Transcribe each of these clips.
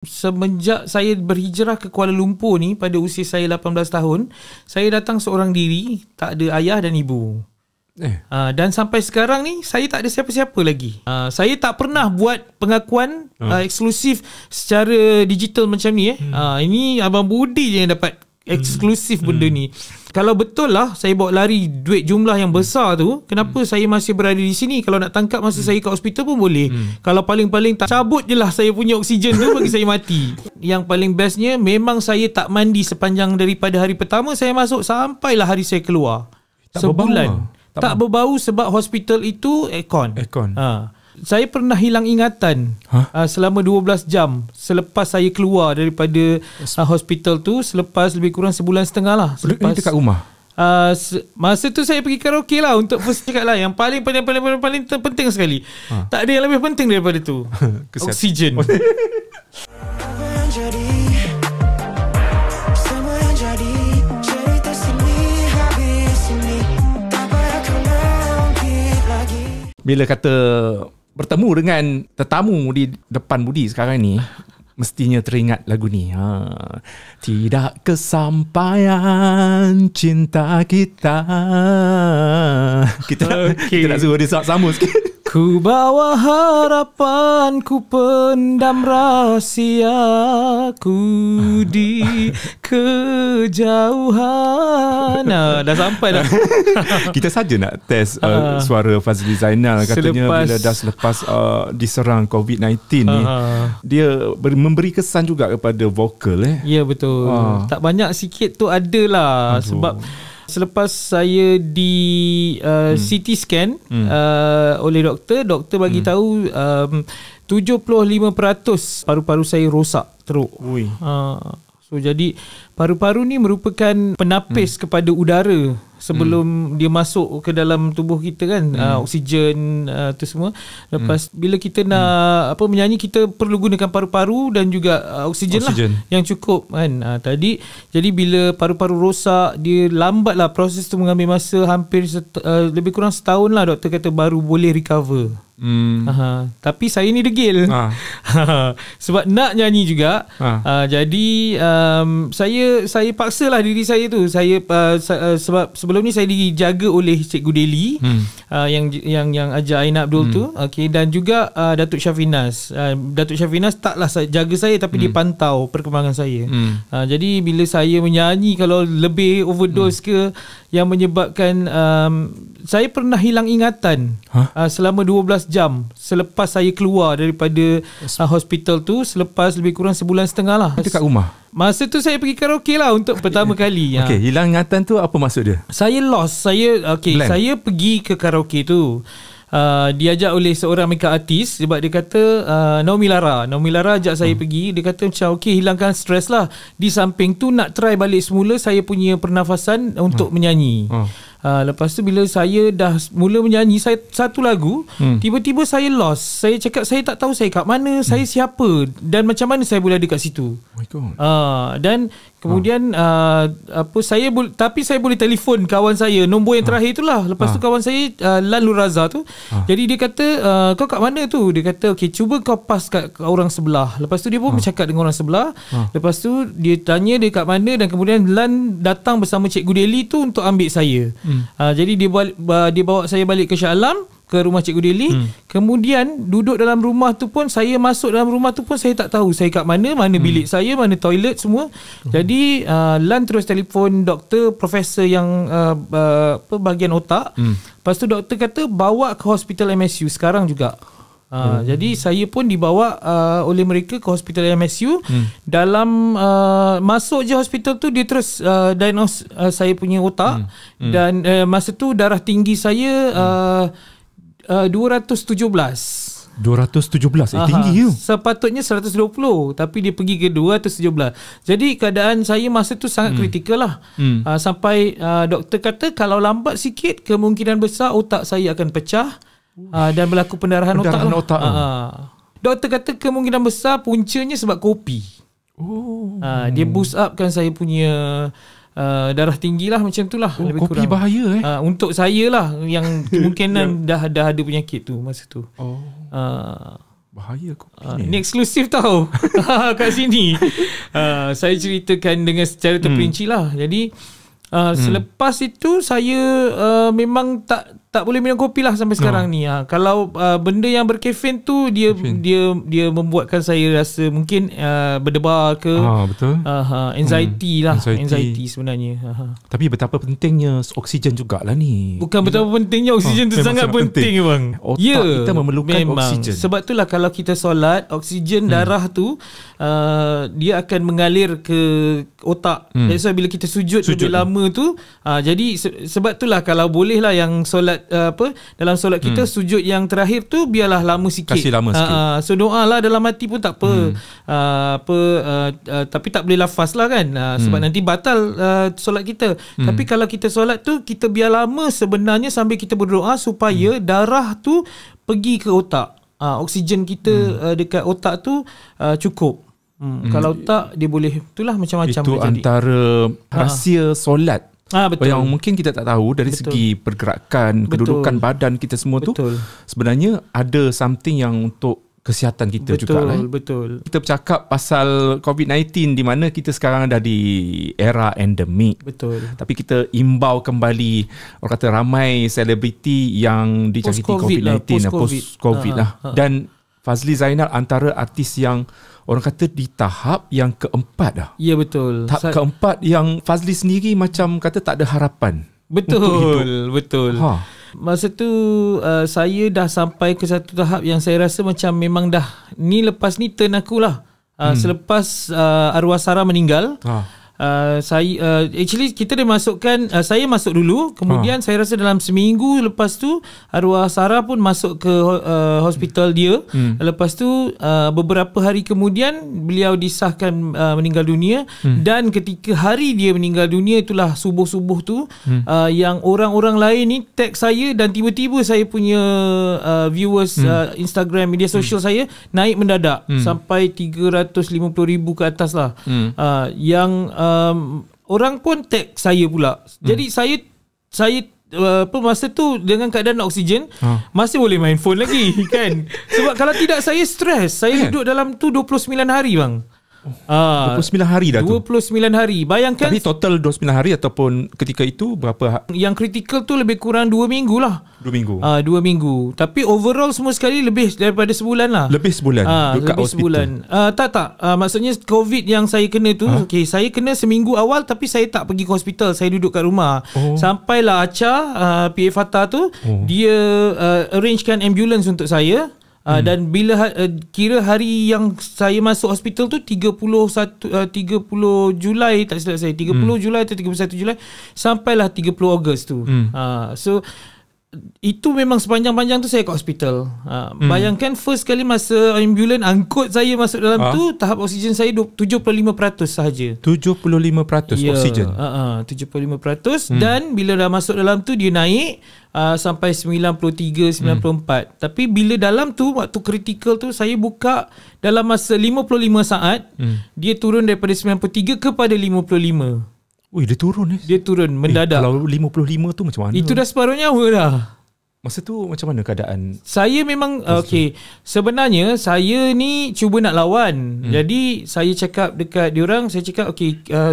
Semenjak saya berhijrah ke Kuala Lumpur ni pada usia saya 18 tahun, saya datang seorang diri, tak ada ayah dan ibu. Dan sampai sekarang ni saya tak ada siapa-siapa lagi. Saya tak pernah buat pengakuan eksklusif secara digital macam ni. Ini Abang Budi je yang dapat eksklusif benda ni. Kalau betul lah saya bawa lari duit jumlah yang besar tu, kenapa saya masih berada di sini? Kalau nak tangkap masa saya kat hospital pun boleh. Kalau paling-paling tak cabut je lah saya punya oksigen tu bagi saya mati. Yang paling bestnya memang saya tak mandi sepanjang daripada hari pertama saya masuk sampailah hari saya keluar. Sebulan. Tak berbau sebab hospital itu aircon. Saya pernah hilang ingatan selama 12 jam selepas saya keluar daripada hospital tu, selepas lebih kurang sebulan setengah lah. Ini dekat rumah? Masa tu saya pergi karaoke lah, untuk first cakap lah, yang paling penting sekali. Tak ada yang lebih penting daripada tu. Oksigen. Bila kata bertemu dengan tetamu di depan Budi sekarang ni, mestinya teringat lagu ni. Tidak kesampaian cinta kita. Kita nak suruh dia sama sikit. Ku bawa harapan, ku pendam rahasiaku di kejauhan. Dah sampai dah. Kita saja nak test suara Fazli Zainal. Katanya bila dah selepas diserang COVID-19 ni, dia memberi kesan juga kepada vokal. Ya, betul. Tak banyak sikit tu adalah. Sebab selepas saya di CT scan oleh doktor bagi tahu 75% paru-paru saya rosak teruk. So jadi paru-paru ni merupakan penapis kepada udara sebelum dia masuk ke dalam tubuh kita kan, oksigen tu semua. Lepas bila kita nak menyanyi, kita perlu gunakan paru-paru dan juga oksigen lah yang cukup kan. Jadi bila paru-paru rosak, dia lambat lah, proses tu mengambil masa hampir lebih kurang setahun lah doktor kata baru boleh recover. Tapi saya ni degil. Sebab nak nyanyi juga. Jadi saya paksalah diri saya tu. Sebab sebelum ni saya dijaga oleh Cikgu Deli, yang ajar Aina Abdul tu, dan juga Datuk Syafinas. Datuk Syafinas taklah jaga saya, tapi dia pantau perkembangan saya. Jadi bila saya menyanyi, kalau lebih overdose ke, yang menyebabkan saya pernah hilang ingatan selama 12 jam selepas saya keluar daripada hospital tu, selepas lebih kurang sebulan setengah lah. Dekat rumah? Masa tu saya pergi karaoke lah untuk pertama kali. Hilang ingatan tu apa maksud dia? Saya lost. Saya pergi ke karaoke tu, diajak oleh seorang makeup artist, sebab dia kata Naomi Lara ajak saya pergi. Dia kata macam hilangkan stres lah. Di samping tu nak try balik semula saya punya pernafasan untuk menyanyi. Lepas tu bila saya dah mula menyanyi satu lagu, tiba-tiba saya lost. Saya cakap saya tak tahu saya kat mana, saya siapa dan macam mana saya boleh ada kat situ. Oh my God. Dan kemudian tapi saya boleh telefon kawan saya, nombor yang terakhir tu lah. Lepas tu kawan saya Lan Luraza tu, jadi dia kata kau kat mana tu? Dia kata okey, cuba kau pass kat orang sebelah. Lepas tu dia pun bercakap dengan orang sebelah. Lepas tu dia tanya dia kat mana, dan kemudian Lan datang bersama Cikgu Deli tu untuk ambil saya. Jadi dia bawa saya balik ke Shah Alam, ke rumah Cikgu Deli. Kemudian duduk dalam rumah tu pun, saya masuk dalam rumah tu pun saya tak tahu saya kat mana bilik saya, mana toilet semua. Jadi Lan terus telefon doktor, profesor yang bahagian otak. Lepas tu doktor kata bawa ke hospital MSU sekarang juga. Jadi saya pun dibawa oleh mereka ke hospital MSU. Dalam masuk je hospital tu, dia terus diagnose saya punya otak. Dan masa tu darah tinggi saya 217. Tinggi tu. Sepatutnya 120, tapi dia pergi ke 217. Jadi keadaan saya masa tu sangat kritikal lah. Sampai doktor kata kalau lambat sikit, kemungkinan besar otak saya akan pecah dan berlaku pendarahan otak. Doktor kata kemungkinan besar puncanya sebab kopi. Dia boost upkan saya punya darah tinggi lah, macam tu lah. Lebih kopi kurang bahaya untuk saya lah, yang kemungkinan dah ada penyakit tu masa tu. Bahaya kopi ni eksklusif tau kat sini. Saya ceritakan dengan secara terperinci lah. Jadi selepas itu saya memang tak boleh minum kopi lah sampai sekarang ni. Kalau benda yang berkafein tu dia membuatkan saya rasa mungkin berdebar ke, betul. Anxiety lah. Anxiety sebenarnya. Tapi betapa pentingnya oksigen jugalah ni. Bukan betapa pentingnya oksigen tu sangat penting bang. Otak kita memerlukan oksigen. Sebab itulah kalau kita solat, oksigen darah tu dia akan mengalir ke otak. That's why bila kita sujud lebih lama tu, jadi sebab itulah kalau boleh lah yang solat dalam solat kita sujud yang terakhir tu biarlah lama sikit. Kasih lama sikit. So doa lah dalam hati pun tak apa. Tapi tak boleh lafaz lah kan. Sebab nanti batal solat kita. Tapi kalau kita solat tu, kita biar lama sebenarnya sambil kita berdoa supaya darah tu pergi ke otak. Oksigen kita dekat otak tu cukup. Kalau tak, dia boleh, itulah macam-macam. Itu antara rahsia solat. Betul. Yang mungkin kita tak tahu dari segi pergerakan, kedudukan badan kita semua tu sebenarnya ada something yang untuk kesihatan kita juga lah. Betul. Kita bercakap pasal COVID-19 di mana kita sekarang dah di era endemik. Betul. Tapi kita imbau kembali, orang kata ramai selebriti yang dijangkiti COVID-19 post-COVID lah. Dan Fazli Zainal antara artis yang orang kata di tahap yang keempat dah. Ya betul. Tahap keempat yang Fazli sendiri macam kata tak ada harapan. Betul. Masa tu saya dah sampai ke satu tahap yang saya rasa macam memang dah ni lepas ni turn aku lah. Selepas arwah Sarah meninggal, saya actually kita dah masukkan, saya masuk dulu, kemudian saya rasa dalam seminggu lepas tu arwah Sarah pun masuk ke hospital dia. Lepas tu beberapa hari kemudian beliau disahkan meninggal dunia. Dan ketika hari dia meninggal dunia itulah subuh-subuh tu yang orang-orang lain ni tag saya, dan tiba-tiba saya punya viewers Instagram, media sosial saya naik mendadak sampai 350,000 ke atas lah. Yang orang pun tag saya pula. Jadi saya masa tu dengan keadaan oksigen masih boleh main phone lagi kan. Sebab kalau tidak saya stres. Saya duduk dalam tu 29 hari bang. 29 hari dah tu. 29 hari. Bayangkan. Tapi total 29 hari ataupun ketika itu berapa? Yang kritikal tu lebih kurang 2 minggu lah. 2 minggu. 2 minggu. Tapi overall semua sekali lebih daripada sebulan lah. Lebih sebulan. Lebih sebulan. Tak. Maksudnya COVID yang saya kena tu, saya kena seminggu awal tapi saya tak pergi ke hospital. Saya duduk kat rumah. Sampailah Acha, PA Fatah tu, dia arrangekan ambulans untuk saya. Dan bila kira hari yang saya masuk hospital tu 30 Julai tak silap saya, 30 Julai atau 31 Julai sampailah 30 Ogos tu. So itu memang sepanjang-panjang tu saya kat hospital. Bayangkan first kali masa ambulans angkut saya masuk dalam tu, tahap oksigen saya 75% sahaja. 75% oksigen. 75%. Dan bila dah masuk dalam tu dia naik sampai 93, 94. Tapi bila dalam tu waktu kritikal tu saya buka dalam masa 55 saat, dia turun daripada 93 kepada 55. Dia turun Dia turun mendadak. Kalau 55 tu macam mana? Itu dah separuh nyawa dah. Masa tu macam mana keadaan? Saya memang sebenarnya saya ni cuba nak lawan. Jadi saya cakap dekat diorang, saya cakap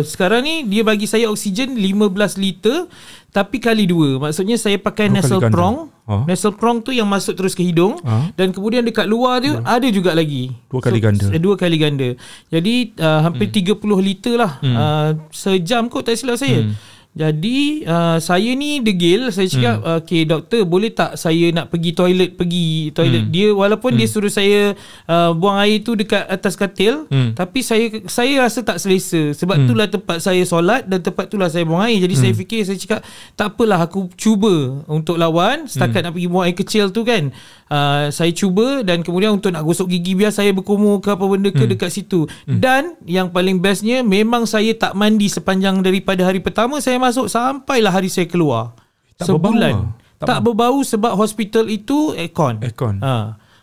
sekarang ni dia bagi saya oksigen 15 liter tapi kali 2. Maksudnya saya pakai nasal prong. Nasal prong tu yang masuk terus ke hidung. Dan kemudian dekat luar tu ada juga lagi 2 kali ganda. 2 kali ganda. Jadi hampir 30 liter lah. Sejam kot tak silap saya. Jadi saya ni degil. Saya cakap doktor boleh tak saya nak pergi toilet. Dia walaupun dia suruh saya buang air tu dekat atas katil, tapi saya rasa tak selesa. Sebab itulah tempat saya solat dan tempat itulah saya buang air. Jadi saya fikir, saya cakap tak apalah, aku cuba untuk lawan. Setakat nak pergi buang air kecil tu kan, saya cuba. Dan kemudian untuk nak gosok gigi biar saya berkumur ke apa benda ke dekat situ. Dan yang paling bestnya, memang saya tak mandi sepanjang daripada hari pertama saya masuk sampailah hari saya keluar. Sebulan. Tak berbau sebab hospital itu aircon.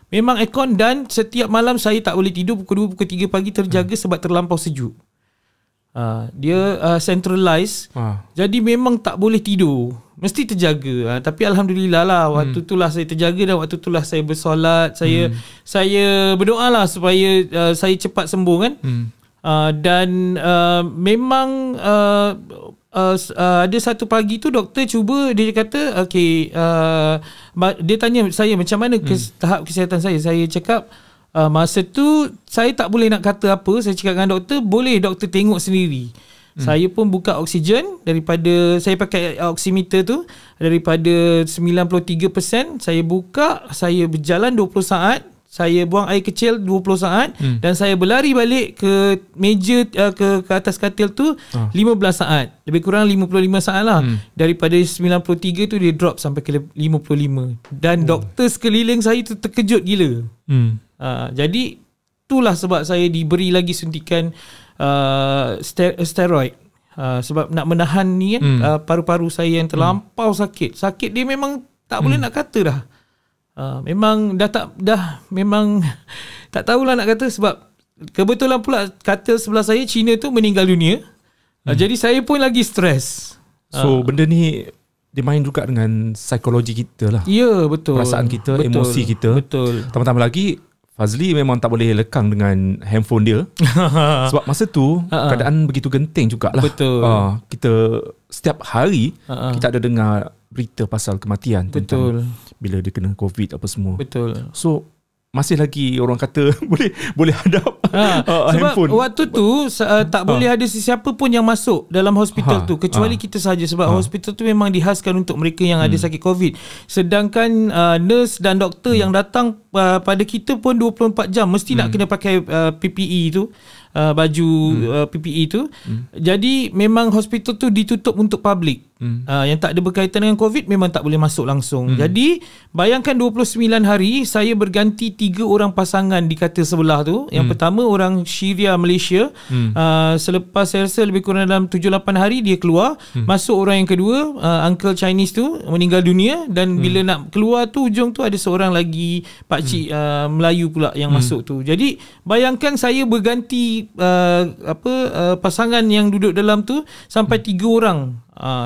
Memang aircon. Dan setiap malam saya tak boleh tidur pukul 2, pukul 3 pagi terjaga sebab terlampau sejuk. Dia centralized. Jadi memang tak boleh tidur, mesti terjaga. Tapi alhamdulillah lah, waktu itulah saya terjaga, dan waktu itulah saya bersolat. Saya berdoa lah supaya saya cepat sembuh kan. Dan memang ada satu pagi tu doktor cuba, dia kata dia tanya saya macam mana tahap kesihatan saya. Saya cakap masa tu saya tak boleh nak kata apa. Saya cakap dengan doktor, boleh doktor tengok sendiri. Saya pun buka oksigen, daripada saya pakai oximeter tu, daripada 93%, saya buka, saya berjalan 20 saat, saya buang air kecil 20 saat, dan saya berlari balik ke meja, ke atas katil tu 15 saat. Lebih kurang 55 saat lah. Daripada 93 tu dia drop sampai ke 55. Dan doktor sekeliling saya tu terkejut gila. Jadi itulah sebab saya diberi lagi suntikan steroid, sebab nak menahan ni kan, paru-paru saya yang terlampau sakit. Sakit dia memang tak boleh nak kata dah. Memang memang tak tahulah nak kata, sebab kebetulan pula katil sebelah saya, Cina tu meninggal dunia. Jadi saya pun lagi stres. So benda ni dia main juga dengan psikologi kita lah. Ya, betul. Perasaan kita, emosi kita. Betul. Tambah-tambah lagi, Fazli memang tak boleh lekang dengan handphone dia. Sebab masa tu keadaan begitu genting jugalah. Betul. Kita setiap hari kita ada dengar berita pasal kematian. Betul. Bila dia kena COVID apa semua. Betul. So masih lagi orang kata boleh hadap sebab handphone. Waktu tu tak boleh ada sesiapa pun yang masuk dalam hospital tu, kecuali kita saja. Sebab hospital tu memang dihaskan untuk mereka yang ada sakit COVID. Sedangkan nurse dan doktor yang datang pada kita pun 24 jam mesti nak kena pakai PPE tu, baju PPE tu. Jadi memang hospital tu ditutup untuk public. Yang tak ada berkaitan dengan COVID memang tak boleh masuk langsung. Jadi bayangkan 29 hari saya berganti 3 orang pasangan di katil sebelah tu. Yang pertama orang Syria Malaysia. Selepas saya rasa lebih kurang dalam 7-8 hari dia keluar. Masuk orang yang kedua, uncle Chinese tu meninggal dunia. Dan bila nak keluar tu, ujung tu ada seorang lagi pakcik Melayu pula yang masuk tu. Jadi bayangkan saya berganti pasangan yang duduk dalam tu sampai 3 orang.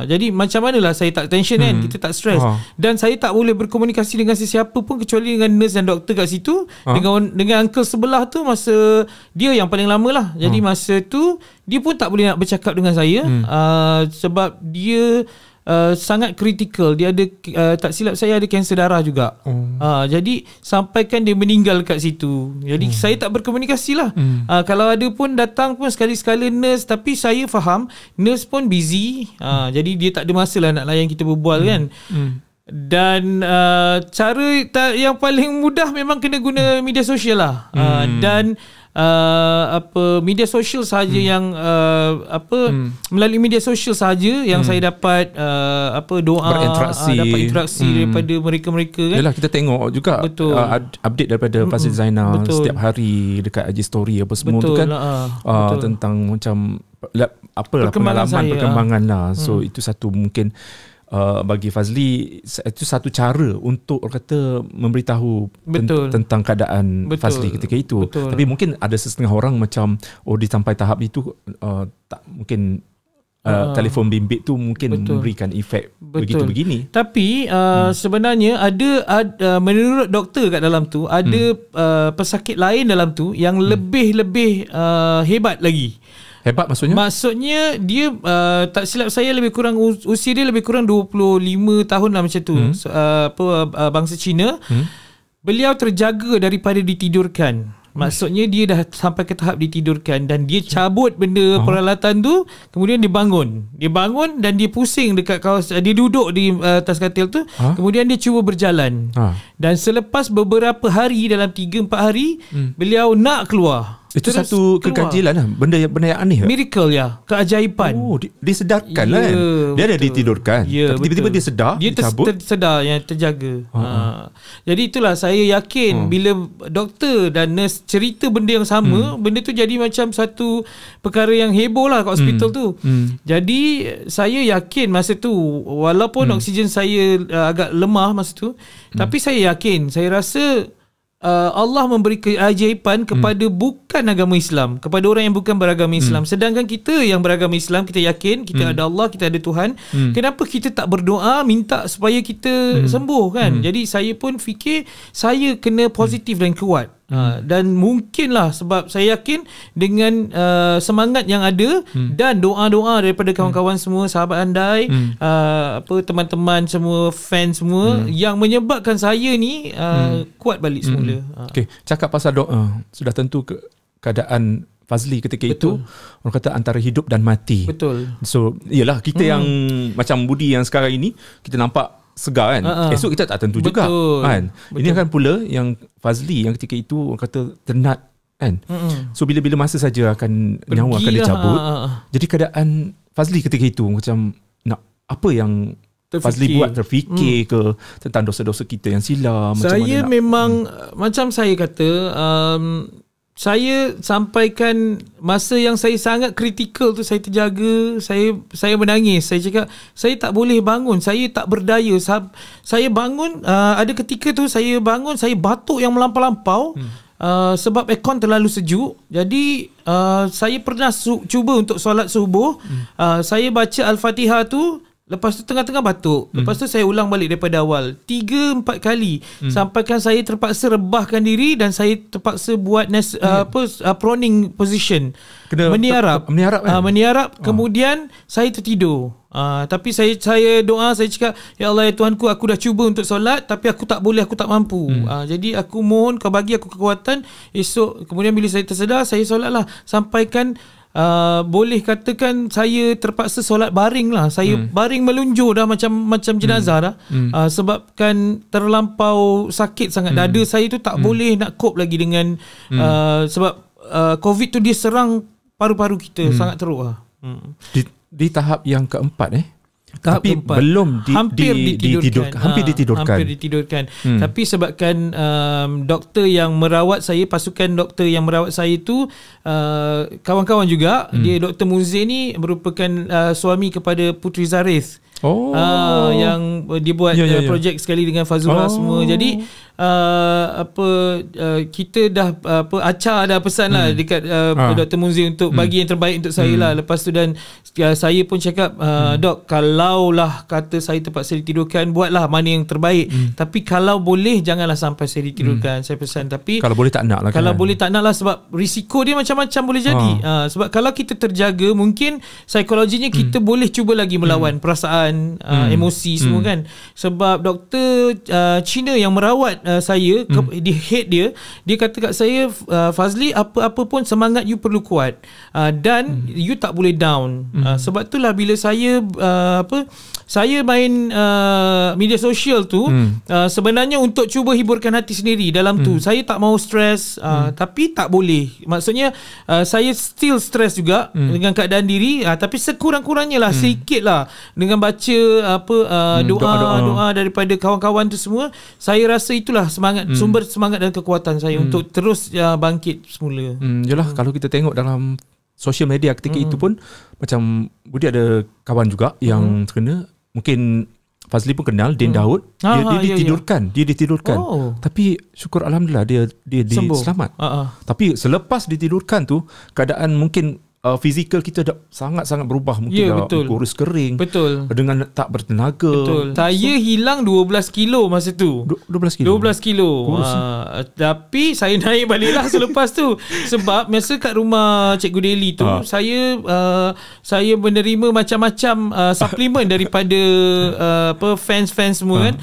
Jadi macam manalah saya tak tension kan, kita tak stress. Dan saya tak boleh berkomunikasi dengan sesiapa pun kecuali dengan nurse dan doktor kat situ. Dengan uncle sebelah tu, masa dia yang paling lama lah. Jadi masa tu dia pun tak boleh nak bercakap dengan saya. Sebab dia sangat kritikal. Dia ada tak silap saya ada kanser darah juga. Jadi sampaikan dia meninggal kat situ. Jadi saya tak berkomunikasi lah. Kalau ada pun datang pun sekali-sekala nurse, tapi saya faham nurse pun busy. Jadi dia tak ada masa lah nak layan kita berbual kan. Dan cara yang paling mudah memang kena guna media sosial lah. Dan media sosial sahaja yang melalui media sosial sahaja yang saya dapat doa, dapat interaksi daripada mereka-mereka kan. Yalah, kita tengok juga update daripada Fazli Zainal setiap hari dekat IG story apa semua tu kan. Tentang macam perkembangan lah. So itu satu mungkin bagi Fazli itu satu cara untuk orang kata memberitahu tentang keadaan Fazli ketika itu. Tapi mungkin ada setengah orang macam dia sampai tahap itu tak mungkin telefon bimbit tu mungkin memberikan efek begitu begini. Tapi sebenarnya ada menurut doktor kat dalam tu ada pesakit lain dalam tu yang lebih hebat lagi. Hebat maksudnya? Maksudnya dia tak silap saya lebih kurang usia dia lebih kurang 25 tahun lah macam tu. Bangsa Cina. Beliau terjaga daripada ditidurkan. Maksudnya dia dah sampai ke tahap ditidurkan dan dia cabut benda peralatan tu, kemudian dia bangun dan dia pusing dekat kawasan, dia duduk di atas katil tu, kemudian dia cuba berjalan. Dan selepas beberapa hari, dalam 3-4 hari, beliau nak keluar. Itu satu keganjilan lah. Benda yang aneh. Miracle ya. Keajaiban. Disedarkan lah kan. Dia ada ditidurkan. Tapi tiba-tiba dia sedar. Dia sedar, yang terjaga. Jadi itulah saya yakin bila doktor dan nurse cerita benda yang sama, benda tu jadi macam satu perkara yang heboh lah kat hospital tu. Jadi saya yakin masa tu, walaupun oksigen saya agak lemah masa tu, tapi saya yakin, saya rasa Allah memberi keajaiban kepada bukan agama Islam, kepada orang yang bukan beragama Islam. Sedangkan kita yang beragama Islam, kita yakin kita ada Allah, kita ada Tuhan. Kenapa kita tak berdoa minta supaya kita sembuh kan? Jadi saya pun fikir saya kena positif dan kuat. Dan mungkinlah sebab saya yakin dengan semangat yang ada dan doa-doa daripada kawan-kawan semua, sahabat andai, teman-teman semua, fans semua, yang menyebabkan saya ni kuat balik semula. Okay. Cakap pasal doa, sudah tentu keadaan Fazli ketika itu orang kata antara hidup dan mati. Betul. So iyalah kita yang macam Budi yang sekarang ini, kita nampak segar kan, esok kita tak tentu juga kan. Ini kan pula yang Fazli yang ketika itu orang kata ternat kan. So bila-bila masa saja akan nyawa akan dicabut. Jadi keadaan Fazli ketika itu macam nak apa yang Fazli buat, terfikir ke tentang dosa-dosa kita yang silam. Saya memang macam saya kata, saya sampaikan masa yang saya sangat kritikal tu, saya terjaga, saya menangis. Saya cakap saya tak boleh bangun, saya tak berdaya. Saya bangun, ada ketika tu saya bangun, saya batuk yang melampau-lampau sebab aircon terlalu sejuk. Jadi saya pernah cuba untuk solat subuh. Saya baca Al-Fatihah tu, lepas tu tengah-tengah batuk. Lepas tu saya ulang balik daripada awal 3-4 kali. Sampaikan saya terpaksa rebahkan diri dan saya terpaksa buat proning position. Meniarap kan? Meniarap. Kemudian saya tertidur. Tapi saya doa, saya cakap, ya Allah ya Tuhanku, aku dah cuba untuk solat tapi aku tak boleh, aku tak mampu. Jadi aku mohon kau bagi aku kekuatan. Esok kemudian bila saya tersedar, saya solatlah. Sampaikan boleh katakan saya terpaksa solat baring lah. Saya baring melunjur dah macam jenazah dah. Sebabkan terlampau sakit sangat. Dada saya tu tak boleh nak cope lagi dengan sebab COVID tu dia serang paru-paru kita sangat teruk lah. Di tahap yang keempat tahap tapi keempat, belum hampir ditidurkan. hampir ditidurkan. Tapi sebabkan doktor yang merawat saya, pasukan doktor yang merawat saya tu kawan-kawan juga. Dia Dr. Muzi ni merupakan suami kepada Puteri Zarif. Yang dia buat projek sekali dengan Fazura semua. Jadi kita dah Acar dah pesan lah dekat Dr. Muzi untuk bagi yang terbaik untuk saya lah. Lepas tu dan saya pun cakap, dok, kalau lah kata saya terpaksa ditidurkan, buatlah mana yang terbaik. Tapi kalau boleh janganlah sampai saya ditidurkan. Saya pesan. Tapi kalau boleh tak nak lah, kalau boleh tak nak lah, sebab risiko dia macam-macam boleh jadi. Sebab kalau kita terjaga, mungkin psikologinya kita boleh cuba lagi melawan perasaan, emosi semua kan. Sebab doktor Cina yang merawat saya, di head dia kata kat saya, Fazli, apa-apa pun semangat you perlu kuat, dan you tak boleh down. Sebab itulah bila saya saya main media sosial tu sebenarnya untuk cuba hiburkan hati sendiri dalam tu. Saya tak mau stres, tapi tak boleh. Maksudnya saya still stres juga dengan keadaan diri, tapi sekurang-kurangnya lah, sikit lah, dengan baca doa daripada kawan-kawan tu semua. Saya rasa itulah semangat, sumber semangat dan kekuatan saya untuk terus bangkit semula. Yelah, kalau kita tengok dalam social media ketika itu pun, macam Budi ada kawan juga yang terkena, mungkin Fazli pun kenal, Din Daud. Dia ditidurkan. Dia ditidurkan. Tapi syukur alhamdulillah dia selamat. Tapi selepas ditidurkan tu, keadaan mungkin fizikal kita dah sangat-sangat berubah. Mungkin dah kurus kering, dengan tak bertenaga. Saya hilang 12 kilo masa tu. 12 kilo. Tapi saya naik balik lah selepas tu. Sebab masa kat rumah Cikgu Deli tu, saya menerima macam-macam suplemen daripada fans-fans semua kan.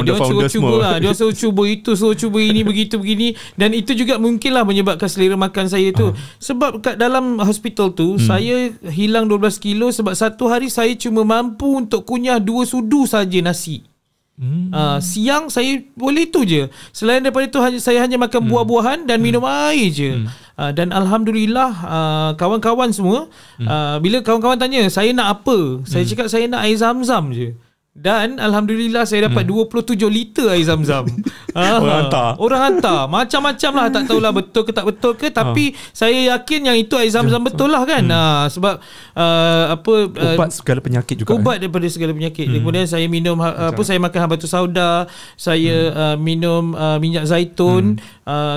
Dia suruh cuba dia suruh cuba itu, suruh cuba ini, begini. Dan itu juga mungkinlah menyebabkan selera makan saya tu. Sebab kat dalam hospital tu saya hilang 12 kilo sebab satu hari saya cuma mampu untuk kunyah 2 sudu saja nasi. Siang saya boleh tu je. Selain daripada tu saya hanya makan buah-buahan dan minum air je. Dan alhamdulillah kawan-kawan semua, bila kawan-kawan tanya saya nak apa, saya cakap saya nak air zam-zam je. Dan Alhamdulillah saya dapat 27 liter air zam-zam. Orang hantar macam-macam lah, tak tahulah betul ke tak betul ke, tapi saya yakin yang itu air zam-zam betul lah kan. Sebab ubat segala penyakit juga, ubat daripada segala penyakit. Kemudian saya minum saya makan habatus sauda, saya minum minyak zaitun,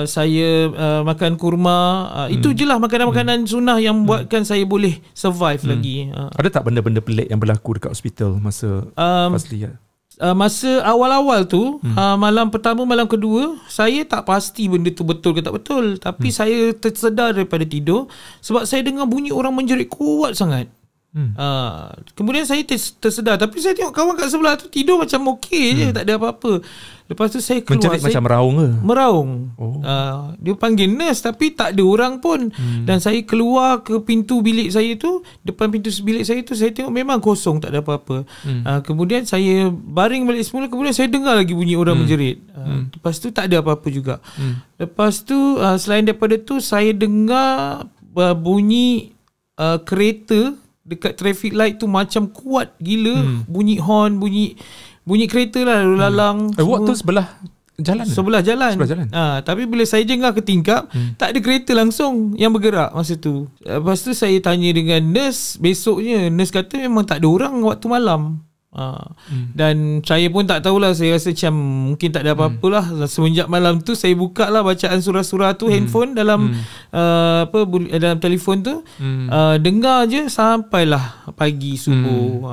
saya makan kurma. Itu je lah makanan-makanan sunnah yang buatkan saya boleh survive lagi. Ada tak benda-benda pelik yang berlaku dekat hospital masa Fazli? Masa awal-awal tu, malam pertama, malam kedua, saya tak pasti benda tu betul ke tak betul. Tapi saya tersedar daripada tidur sebab saya dengar bunyi orang menjerit kuat sangat. Kemudian saya tersedar, tapi saya tengok kawan kat sebelah tu tidur macam okey je, tak ada apa-apa. Lepas tu saya keluar. Menjerit macam meraung ke? Meraung. Dia panggil nurse tapi tak ada orang pun. Dan saya keluar ke pintu bilik saya tu, depan pintu bilik saya tu, saya tengok memang kosong, tak ada apa-apa. Kemudian saya baring balik semula. Kemudian saya dengar lagi bunyi orang menjerit. Lepas tu tak ada apa-apa juga. Lepas tu selain daripada tu, saya dengar bunyi kereta dekat traffic light tu macam kuat gila. Bunyi horn, bunyi kereta lah lalu lalang. Waktu sebelah jalan. Sebelah jalan. Tapi bila saya jengah ke tingkap, tak ada kereta langsung yang bergerak masa tu. Lepas tu saya tanya dengan nurse besoknya. Nurse kata memang tak ada orang waktu malam. Dan saya pun tak tahulah. Saya rasa macam mungkin tak ada apa-apalah. Semenjak malam tu saya buka lah bacaan surah-surah tu handphone dalam dalam telefon tu. Dengar je sampailah pagi subuh.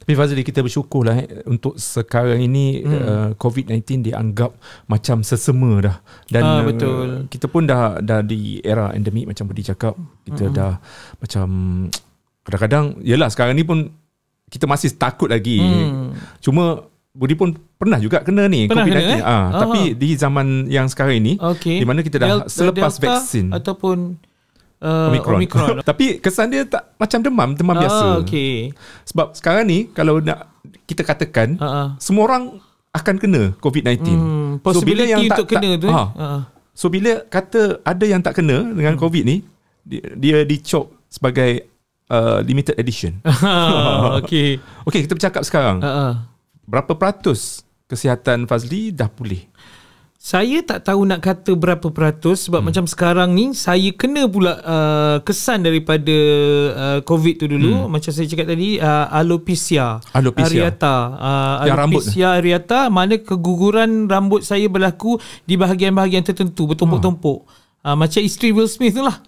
Tapi Fazli, kita bersyukur lah untuk sekarang ini COVID-19 dianggap macam sesama dah. Dan betul. Kita pun dah di era endemik macam Budi cakap. Kita dah macam kadang-kadang, yelah sekarang ni pun kita masih takut lagi. Cuma Budi pun pernah juga kena ni COVID-19. Tapi di zaman yang sekarang ini, di mana kita dah selepas vaksin ataupun Omicron. Tapi kesan dia tak macam demam biasa. Sebab sekarang ni kalau nak kita katakan semua orang akan kena COVID-19. So bila yang untuk kena tu so bila kata ada yang tak kena dengan COVID ni, dia dicop sebagai limited edition. Okay, kita bercakap sekarang. Berapa peratus kesihatan Fazli dah pulih? Saya tak tahu nak kata berapa peratus sebab macam sekarang ni saya kena pula kesan daripada COVID tu dulu. Macam saya cakap tadi, alopecia areata. Alopecia areata, mana keguguran rambut saya berlaku di bahagian-bahagian tertentu, bertumpuk-tumpuk. Macam isteri Will Smith tu lah.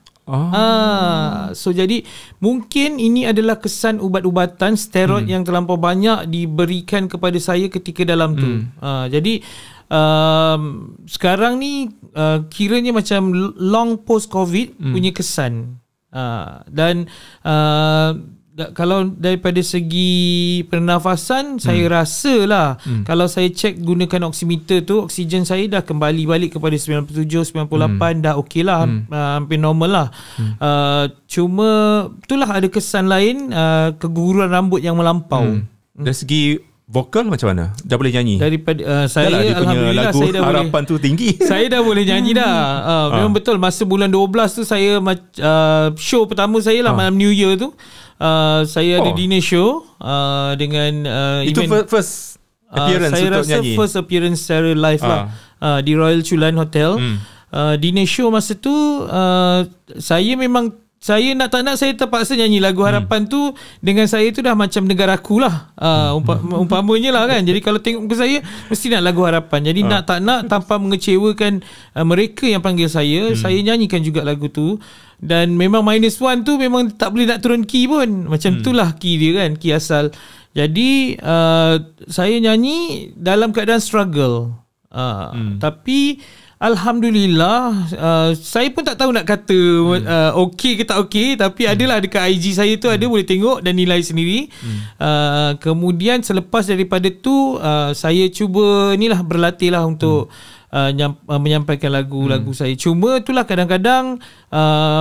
So jadi mungkin ini adalah kesan ubat-ubatan steroid yang terlampau banyak diberikan kepada saya ketika dalam tu. Jadi sekarang ni kiranya macam long post COVID punya kesan. Dan kalau daripada segi pernafasan, saya rasa lah kalau saya cek gunakan oximeter tu, oksigen saya dah kembali balik kepada 97, 98, dah okey lah, hampir normal lah. Cuma itulah ada kesan lain, keguguran rambut yang melampau. Dari segi vokal macam mana? Dah boleh nyanyi? Daripada saya alhamdulillah lagu saya dah harapan boleh, tu tinggi. Saya dah boleh nyanyi dah. Memang betul masa bulan 12 tu saya show pertama saya lah, malam New Year tu. Saya ada dinner show dengan itu first appearance saya untuk rasa nyanyi. First appearance secara live lah, di Royal Chulan Hotel. Dinner show masa tu saya memang, saya nak tak nak saya terpaksa nyanyi lagu harapan tu. Dengan saya tu dah macam negaraku lah, umpamanya lah kan. Jadi kalau tengok muka saya mesti nak lagu harapan. Jadi nak tak nak, tanpa mengecewakan mereka yang panggil saya nyanyikan juga lagu tu. Dan memang -1 tu memang tak boleh nak turun key pun. Macam itulah key dia kan, key asal. Jadi saya nyanyi dalam keadaan struggle. Tapi alhamdulillah, saya pun tak tahu nak kata okey ke tak okey. Tapi adalah dekat IG saya tu ada, boleh tengok dan nilai sendiri. Kemudian selepas daripada tu saya cuba inilah berlatih lah untuk menyampaikan lagu-lagu saya. Cuma itulah kadang-kadang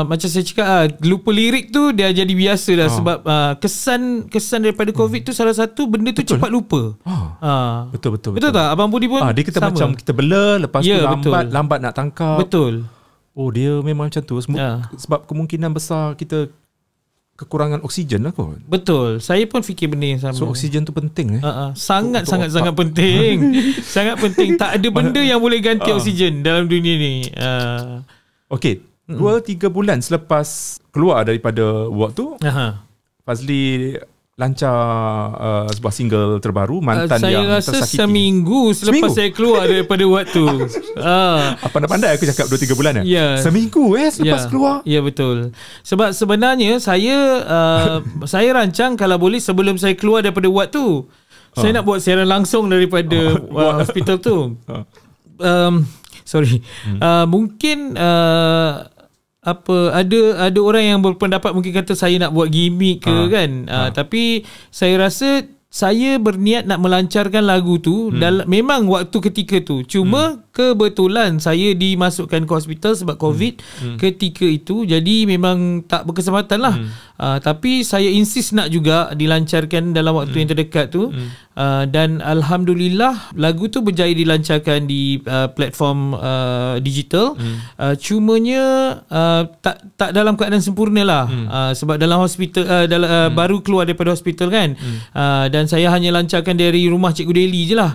macam saya cakap, lupa lirik tu dia jadi biasa dah. Sebab kesan daripada COVID tu salah satu benda tu cepat lupa. Betul tak Abang Budi pun dia kita sama. macam kita blur, lepas tu lambat nak tangkap. Betul. Dia memang macam tu. Sebab kemungkinan besar kita kekurangan oksigen lah kot. Betul. Saya pun fikir benda yang sama. So oksigen tu penting sangat penting. Sangat penting. Tak ada benda yang boleh ganti oksigen dalam dunia ni. Okey, 2-3 bulan selepas keluar daripada ward tu, Fazli lancar sebuah single terbaru, Mantan Yang Tersakiti. Saya rasa seminggu selepas saya keluar daripada waktu. Pandai-pandai aku cakap 2-3 bulan seminggu selepas keluar. Ya, betul. Sebab sebenarnya saya rancang kalau boleh sebelum saya keluar daripada ward tu, saya nak buat siaran langsung daripada hospital tu. Mungkin ada orang yang berpendapat mungkin kata saya nak buat gimmick ke kan. Tapi saya rasa saya berniat nak melancarkan lagu tu memang waktu ketika tu. Cuma kebetulan saya dimasukkan ke hospital sebab COVID ketika itu, jadi memang tak berkesempatan lah. Tapi saya insist nak juga dilancarkan dalam waktu yang terdekat tu. Dan Alhamdulillah lagu tu berjaya dilancarkan di platform digital. Cumanya tak dalam keadaan sempurna lah. Sebab dalam hospital baru keluar daripada hospital kan. Dan saya hanya lancarkan dari rumah Cikgu Deli je lah,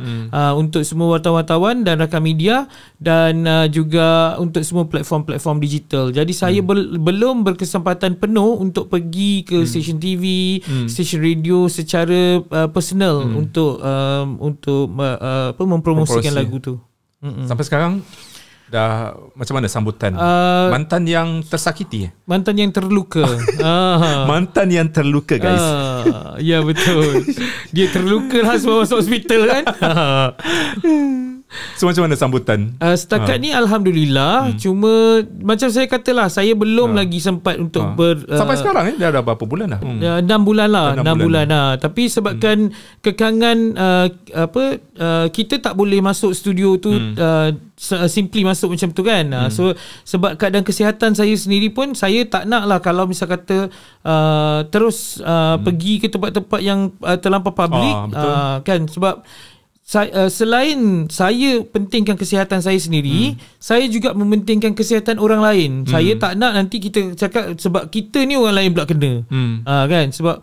untuk semua wartawan dan rakan media, dan juga untuk semua platform-platform digital. Jadi saya belum berkesempatan penuh untuk pergi ke stesen TV, stesen radio secara personal untuk mempromosikan lagu tu. Sampai sekarang dah macam mana sambutan Mantan Yang Tersakiti? Mantan Yang Terluka. Mantan Yang Terluka, guys. Ya, betul. Dia terluka lah sebab masuk hospital kan. So macam mana sambutan? Setakat ni Alhamdulillah. Cuma macam saya katalah, saya belum lagi sempat untuk sampai sekarang dah ada berapa bulan dah? 6 bulan lah. 6 bulan lah. Tapi sebabkan kekangan kita tak boleh masuk studio tu simply masuk macam tu kan. So sebab keadaan kesihatan saya sendiri pun, saya tak nak lah kalau misal kata terus pergi ke tempat-tempat yang terlampau public. Kan, sebab selain saya pentingkan kesihatan saya sendiri, saya juga mementingkan kesihatan orang lain. Saya tak nak nanti kita cakap sebab kita ni orang lain pula kena. Kan, sebab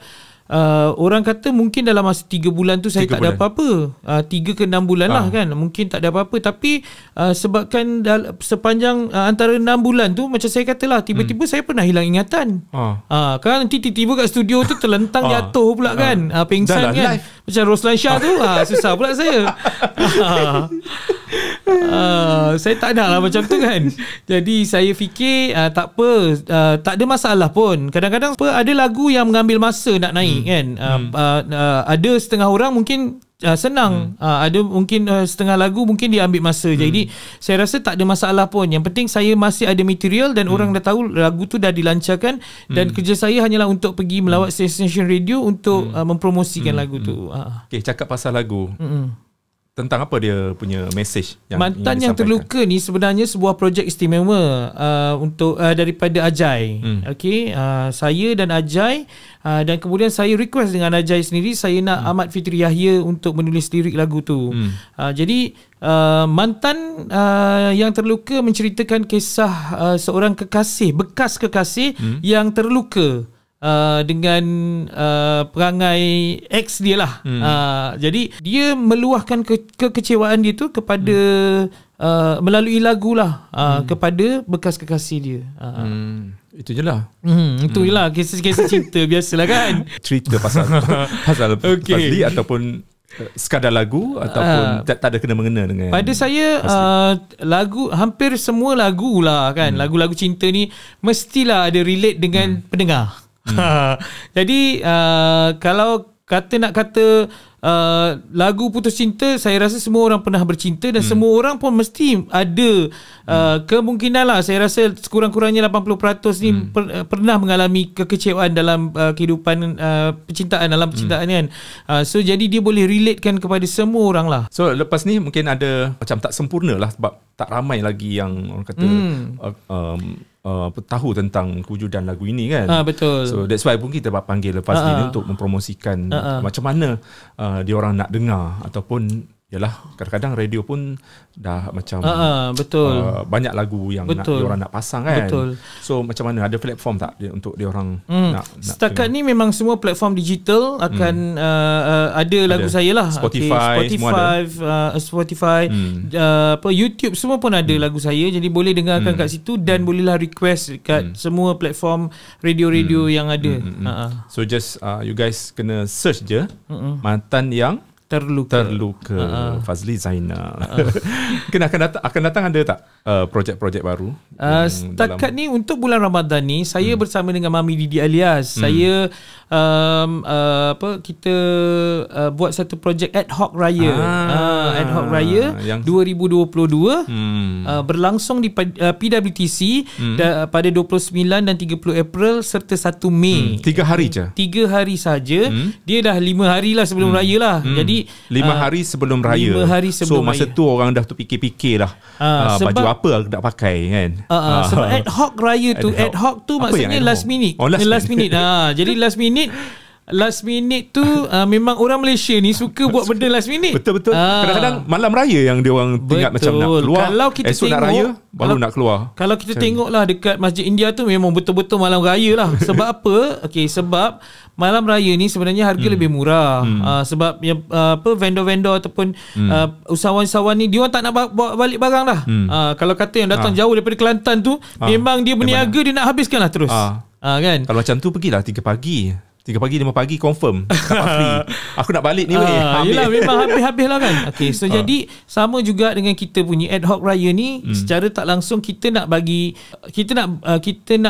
orang kata mungkin dalam masa 3 bulan tu saya tak ada apa-apa. 3 ke 6 bulan lah kan, mungkin tak ada apa-apa. Tapi sebabkan sepanjang antara 6 bulan tu, macam saya katalah, tiba-tiba saya pernah hilang ingatan. Kan nanti tiba-tiba kat studio tu terlentang jatuh pula kan, pengsan kan live. Macam Roslan Shah tu. Susah pula saya. Saya tak nak lah macam tu kan. Jadi saya fikir tak apa, tak ada masalah pun. Kadang-kadang ada lagu yang mengambil masa nak naik kan. Ada setengah orang mungkin senang, ada mungkin setengah lagu mungkin dia ambil masa. Jadi saya rasa tak ada masalah pun. Yang penting saya masih ada material dan orang dah tahu lagu tu dah dilancarkan. Dan kerja saya hanyalah untuk pergi melawat stesen radio untuk mempromosikan lagu tu. Okay, cakap pasal lagu, tentang apa dia punya message yang Mantan Yang Terluka ni sebenarnya sebuah projek istimewa untuk daripada Ajai. Okey, saya dan Ajai, dan kemudian saya request dengan Ajai sendiri, saya nak Ahmad Fitri Yahya untuk menulis lirik lagu tu. Jadi Mantan Yang Terluka menceritakan kisah seorang kekasih, bekas kekasih yang terluka dengan perangai ex dia lah. Jadi dia meluahkan kekecewaan dia tu kepada melalui lagu lah, kepada bekas kekasih dia. Itu je lah. Itu je lah kisah-kisah cinta biasalah kan. Cerita pasal Fazli ataupun sekadar lagu ataupun tak ada kena-mengena dengan. Pada saya lagu, hampir semua lagu lah kan, lagu-lagu cinta ni mestilah ada relate dengan pendengar. Jadi kalau nak kata lagu putus cinta, saya rasa semua orang pernah bercinta dan semua orang pun mesti ada kemungkinan lah. Saya rasa sekurang-kurangnya 80% ni pernah mengalami kekecewaan dalam kehidupan percintaan, dalam percintaan kan. So jadi dia boleh relatekan kepada semua orang lah. So lepas ni mungkin ada macam tak sempurna lah sebab tak ramai lagi yang orang kata tahu tentang kewujudan lagu ini kan. Betul. So that's why pun kita panggil lepas ini untuk mempromosikan macam mana dia orang nak dengar ataupun yalah, kadang-kadang radio pun dah macam betul. Banyak lagu yang diorang nak pasang kan. Betul. So macam mana, ada platform tak untuk diorang nak setakat ni memang semua platform digital akan ada lagu saya lah. Spotify, Spotify, YouTube semua pun ada lagu saya. Jadi boleh dengarkan kat situ dan bolehlah request kat semua platform radio-radio yang ada. So just you guys kena search je Mantan yang Terluka Fazli Zainal. akan datang ada tak projek-projek baru? Setakat ni untuk bulan Ramadan ni saya bersama dengan Mami Didi Alias. Saya kita buat satu projek ad hoc raya. Ad hoc raya yang 2022 berlangsung di PWTC pada 29 dan 30 April serta 1 Mei. 3 hari je. 3 hari saja. Dia dah 5 hari lah sebelum raya lah. Jadi 5 hari sebelum raya. 5 hari sebelum masa raya. tu orang dah fikir-fikir lah baju apa nak pakai kan. Sebab ad hoc raya tu, ad hoc tu maksudnya last minute. Last minute. Jadi last minute tu memang orang Malaysia ni suka buat benda last minute. Betul-betul. Kadang-kadang malam raya yang dia orang ingat macam nak keluar. Kalau kita esok tengok, nak raya baru nak keluar. Kalau kita tengoklah dekat Masjid India tu memang betul-betul malam raya lah. Sebab apa? Sebab malam raya ni sebenarnya harga lebih murah. Sebab yang vendor-vendor ataupun usahawan-usahawan ni dia orang tak nak bawa balik barang dah. Kalau kata yang datang jauh daripada Kelantan tu memang dia berniaga, dia nak habiskan lah terus. Kan? Kalau macam tu pergilah 3 pagi 5 pagi confirm dapat free. Aku nak balik ni yelah, memang habis-habis lah kan. So jadi sama juga dengan kita punya ad hoc raya ni, secara tak langsung kita nak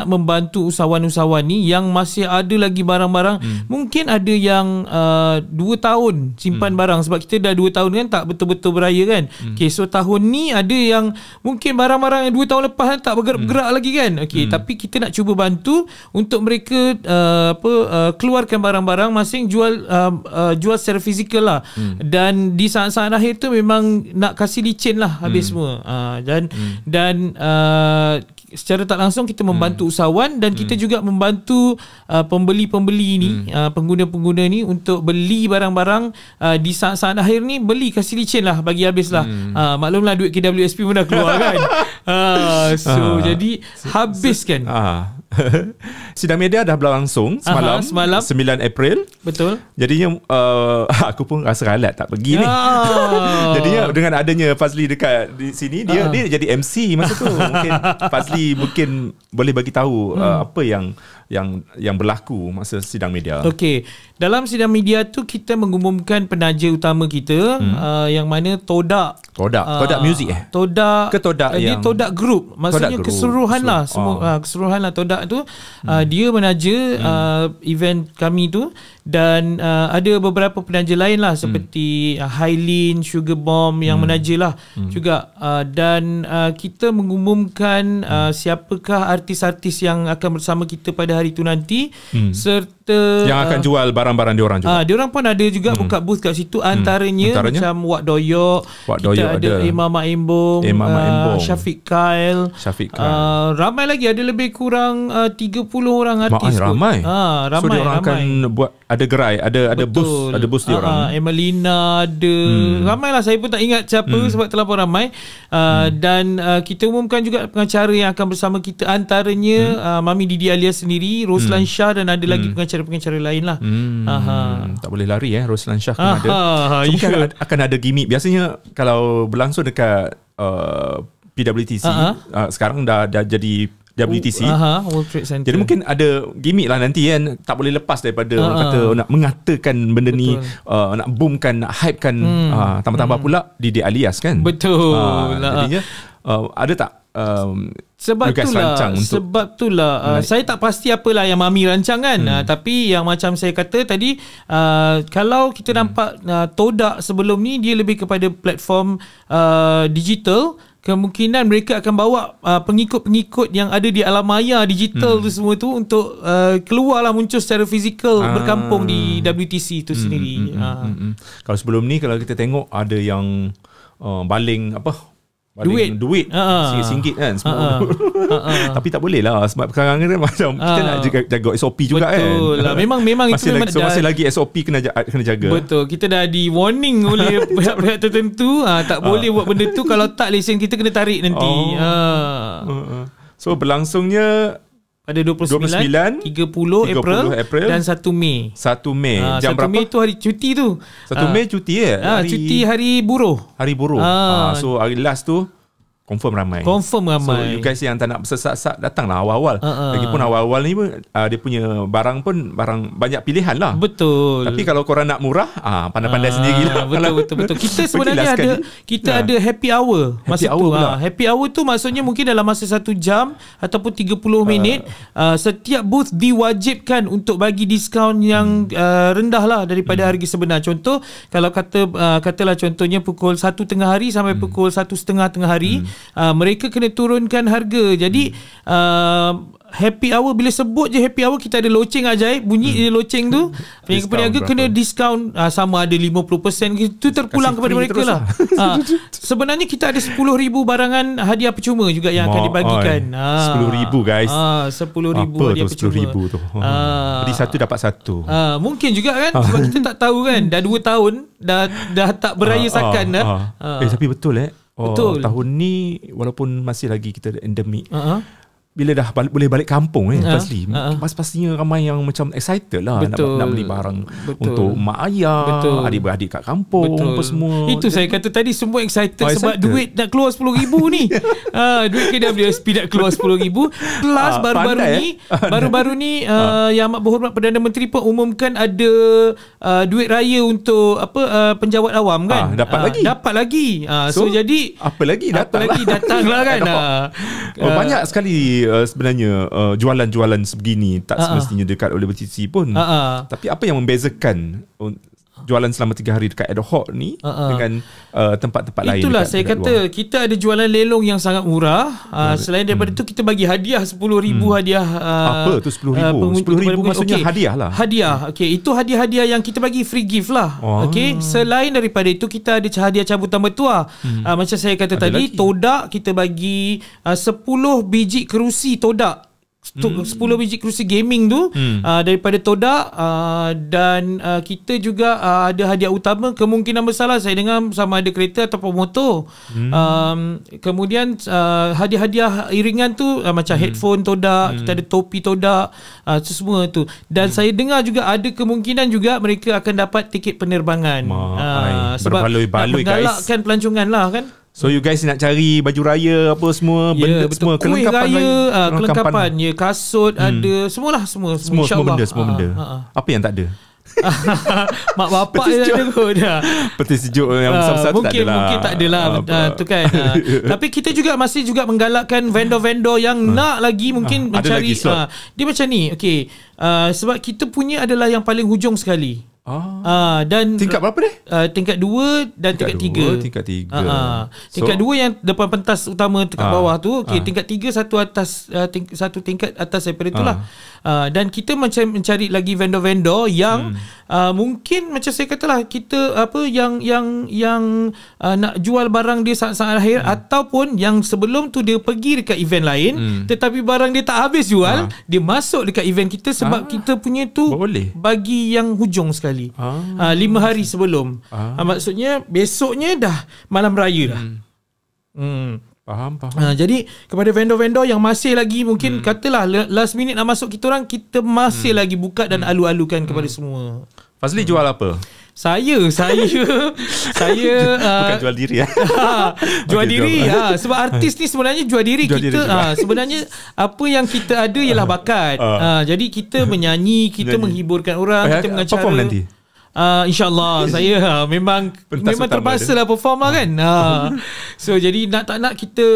membantu usahawan-usahawan ni yang masih ada lagi barang-barang. Mungkin ada yang 2 tahun simpan barang, sebab kita dah 2 tahun kan tak betul-betul beraya kan. So tahun ni ada yang mungkin barang-barang yang 2 tahun lepas kan tak bergerak-gerak lagi kan. Tapi kita nak cuba bantu untuk mereka keluarkan barang-barang masing, jual secara fizikal lah. Dan di saat-saat akhir tu memang nak kasih licin lah habis semua. Dan secara tak langsung kita membantu usahawan dan kita juga membantu pembeli-pembeli ni, pengguna-pengguna ni untuk beli barang-barang di saat-saat akhir ni, beli kasih licin lah, bagi habis lah. Maklumlah duit KWSP pun dah keluar kan. Jadi habis kan. Sidang media dah berlangsung semalam 9 April. Betul. Jadinya aku pun rasa ralat tak pergi ni. Jadinya dengan adanya Fazli dekat di sini, dia jadi MC masa tu. Mungkin Fazli boleh bagi tahu apa yang berlaku masa sidang media. Dalam sidang media tu kita mengumumkan penaja utama kita, yang mana Todak Music Todak ke Todak dia Todak Group, maksudnya Todak keseluruhan Group. Lah semua keseluruhan lah Todak tu. Dia menaja event kami tu. Dan ada beberapa penaja lain lah seperti Hailin, Sugar Bomb yang menaja lah juga. Dan kita mengumumkan siapakah artis-artis yang akan bersama kita pada hari itu nanti, serta yang akan jual barang-barang diorang juga. Diorang pun ada juga buka booth kat situ. Antaranya macam Wak Doyok, kita ada Emma Mak Embong, Syafiq Kyle, ramai lagi, ada lebih kurang 30 orang artis. Ramai. So diorang akan buat ada gerai, ada booth diorang. Emelina ada, ramailah, saya pun tak ingat siapa sebab terlalu ramai. Dan kita umumkan juga pengacara yang akan bersama kita, antaranya Mami Didi Alias sendiri, Roslan Shah, dan ada lagi pengacara-pengacara lain lah. Tak boleh lari Roslan Shah pun ada. So mungkin akan ada gimmick. Biasanya kalau berlangsung dekat PWTC, sekarang dah jadi WTC, World Trade Center. Jadi mungkin ada gimmick lah nanti kan. Tak boleh lepas daripada orang kata nak mengatakan benda ni, nak boomkan, nak hypekan, tambah-tambah pula Didi Alias kan. Jadinya ada tak sebab itulah saya tak pasti apalah yang Mami rancang kan. Tapi yang macam saya kata tadi, kalau kita nampak Todak sebelum ni dia lebih kepada platform digital, kemungkinan mereka akan bawa pengikut-pengikut yang ada di alam maya digital tu semua tu untuk keluarlah, muncul secara fizikal, berkampung di WTC tu sendiri. Kalau sebelum ni, kalau kita tengok ada yang baling duit RM1 kan semua. Tapi tak boleh lah sebab sekarang kan macam kita nak jaga SOP juga. Betul lah. Memang itu memang masih lagi SOP kena jaga. Betul. Kita dah di warning oleh pihak-pihak tertentu, tak boleh buat benda tu, kalau tak lesen kita kena tarik nanti. So berlangsungnya pada 29 30 April dan 1 Mei. 1 Mei. Jam 1 berapa? Mei tu hari cuti tu. 1 Mei cuti cuti hari buruh. So hari last tu confirm ramai. So you guys yang tak nak bersesat-sat, datanglah awal-awal. Lagipun awal-awal ni pun dia punya barang pun banyak pilihan lah. Betul. Tapi kalau korang nak murah, pandai-pandai sendirilah. Betul. Kita sebenarnya ada happy hour masa tu. Happy hour tu maksudnya mungkin dalam masa 1 jam ataupun 30 minit setiap booth diwajibkan untuk bagi diskaun yang rendah lah daripada harga sebenar. Contoh, kalau katalah contohnya pukul 1 tengah hari sampai pukul 1.30 tengah hari, mereka kena turunkan harga. Jadi happy hour, bila sebut je happy hour, kita ada loceng ajaib, bunyi dia loceng tu, peniaga-peniaga kena diskaun sama ada 50%, itu terpulang kepada mereka lah. Sebenarnya kita ada 10,000 barangan hadiah percuma juga yang akan dibagikan. 10,000 guys. 10,000 hadiah percuma. 10,000 tu. Beli satu dapat satu. Mungkin juga kan, sebab kita tak tahu kan, dah 2 tahun dah tak beraya sakan dah. Tapi betul betul. Tahun ni walaupun masih lagi kita endemik, bila dah boleh balik kampung Fazli, pastinya ramai yang macam excited lah. Nak beli barang untuk mak ayah, adik-beradik kat kampung, apa semua. Itu saya kata tadi, semua excited sebab duit nak keluar RM10,000 ni. Duit KWSP nak keluar RM10,000. Plus baru-baru ni Yang Amat Berhormat Perdana Menteri pun umumkan ada duit raya untuk penjawat awam kan. Dapat lagi. So jadi apa lagi datanglah kan. Banyak sekali sebenarnya jualan-jualan sebegini tak semestinya dekat oleh BTC pun. Tapi apa yang membezakan jualan selama 3 hari dekat ad hoc ni dengan tempat-tempat lain? Itulah saya kata luar. Kita ada jualan lelong yang sangat murah. Selain daripada tu, kita bagi hadiah 10,000 hadiah. Apa tu 10,000? 10,000 maksudnya hadiah lah. Hadiah. Itu hadiah-hadiah yang kita bagi free gift lah. Selain daripada itu, kita ada hadiah cabutan bertuah. Macam saya kata ada tadi, Todak kita bagi 10 biji kerusi Todak. 10 biji kerusi gaming tu daripada Todak, dan kita juga ada hadiah utama, kemungkinan besar lah saya dengar sama ada kereta ataupun motor. Kemudian hadiah-hadiah iringan tu macam headphone Todak, kita ada topi Todak, semua tu. Dan saya dengar juga ada kemungkinan juga mereka akan dapat tiket penerbangan. Sebab nak menggalakkan pelancongan lah kan. So you guys nak cari baju raya apa semua, benda semua kelengkapan raya, kelengkapan kasut ada semualah, semua benda. Apa yang tak ada? Mak bapak dia tak ada kot. Peti sejuk yang besar-besar tu tak ada lah. Mungkin tak ada lah tu kan. Tapi kita juga masih menggalakkan vendor-vendor yang nak lagi mungkin mencari dia macam ni. Sebab kita punya adalah yang paling hujung sekali. Dan tingkat berapa dia? Tingkat 2 dan tingkat 3. Tingkat 3. Tingkat 2 yang depan pentas utama dekat bawah tu. Tingkat 3 satu tingkat atas daripada itulah. Dan kita macam mencari lagi vendor-vendor yang mungkin macam saya katalah, kita yang nak jual barang dia sangat-sangat akhir, ataupun yang sebelum tu dia pergi dekat event lain tetapi barang dia tak habis jual, dia masuk dekat event kita sebab kita punya tu bagi yang hujung sekali. 5 hari sebelum. Maksudnya besoknya dah malam raya dah. Faham. Jadi kepada vendor-vendor yang masih lagi mungkin katalah last minute nak masuk kita masih lagi buka dan alu-alukan kepada semua. Fazli jual apa? Saya bukan jual diri jual diri sebab artis ni sebenarnya jual diri kita. Sebenarnya apa yang kita ada ialah bakat. Jadi kita menyanyi, kita menghiburkan orang, kita mengacara. Perform nanti? InsyaAllah. Saya memang terpaksa lah perform lah kan. So jadi nak tak nak kita,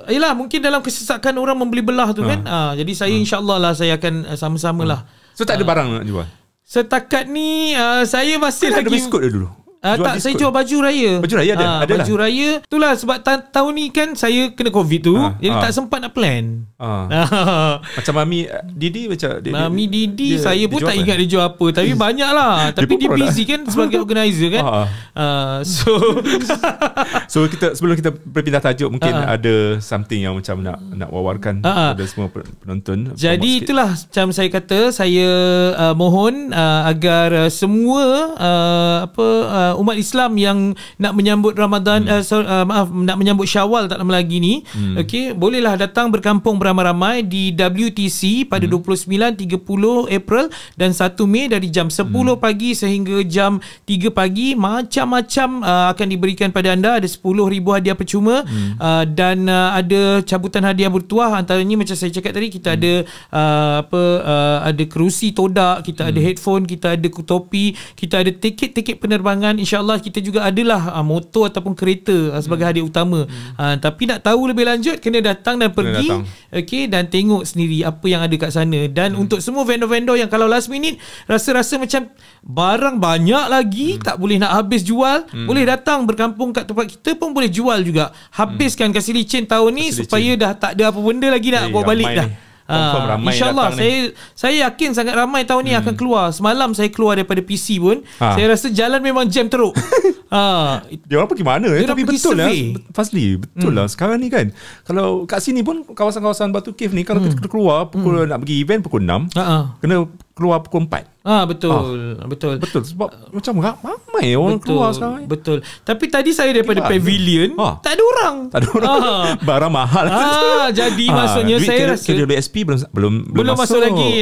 yelah, mungkin dalam kesesakan orang membeli belah tu kan. Jadi saya insyaAllah lah, saya akan sama-sama lah. So tak ada barang nak jual? Setakat ni saya masih lagi ada biskut dia dulu. Tak, saya jual baju raya. Baju raya ada? Baju raya. Itulah sebab tahun ni kan saya kena COVID tu. Jadi tak sempat nak plan. Macam Mami Didi macam Mami Didi saya pun tak ingat dia jual apa. Tapi banyak lah. Tapi dia busy kan sebagai organizer kan. So kita sebelum kita berpindah tajuk, mungkin ada something yang macam nak wawarkan kepada semua penonton. Jadi itulah macam saya kata, saya mohon agar semua umat Islam yang nak menyambut Ramadan, nak menyambut Syawal tak lama lagi ni, okey, bolehlah datang berkampung beramai-ramai di WTC pada 29, 30 April dan 1 Mei dari jam 10 pagi sehingga jam 3 pagi. Macam-macam akan diberikan pada anda. Ada 10,000 hadiah percuma dan ada cabutan hadiah bertuah. Antaranya macam saya cakap tadi, kita ada ada kerusi todak, kita ada headphone, kita ada topi, kita ada tiket penerbangan. InsyaAllah kita juga adalah motor ataupun kereta sebagai hadiah utama. Tapi nak tahu lebih lanjut, kena datang dan pergi, okey, dan tengok sendiri apa yang ada kat sana. Dan untuk semua vendor-vendor yang kalau last minute rasa-rasa macam barang banyak lagi, tak boleh nak habis jual, boleh datang berkampung kat tempat kita pun boleh jual juga. Habiskan kasih licin tahun ni supaya dah tak ada apa benda lagi nak bawa balik dah. InsyaAllah saya yakin sangat ramai tahun ni akan keluar. Semalam saya keluar daripada PC pun, saya rasa jalan memang jam teruk. Dia orang pergi mana tapi betul lah Fazli, betul lah sekarang ni kan, kalau kat sini pun kawasan-kawasan Batu Cave ni, kalau kita keluar pukul nak pergi event pukul 6, kena keluar pukul 4. Betul sebab macam ramai orang keluar sekarang. Betul. Tapi tadi saya daripada pavilion tak ada orang. Barang mahal. Jadi maksudnya saya rasa KWSP belum masuk lagi.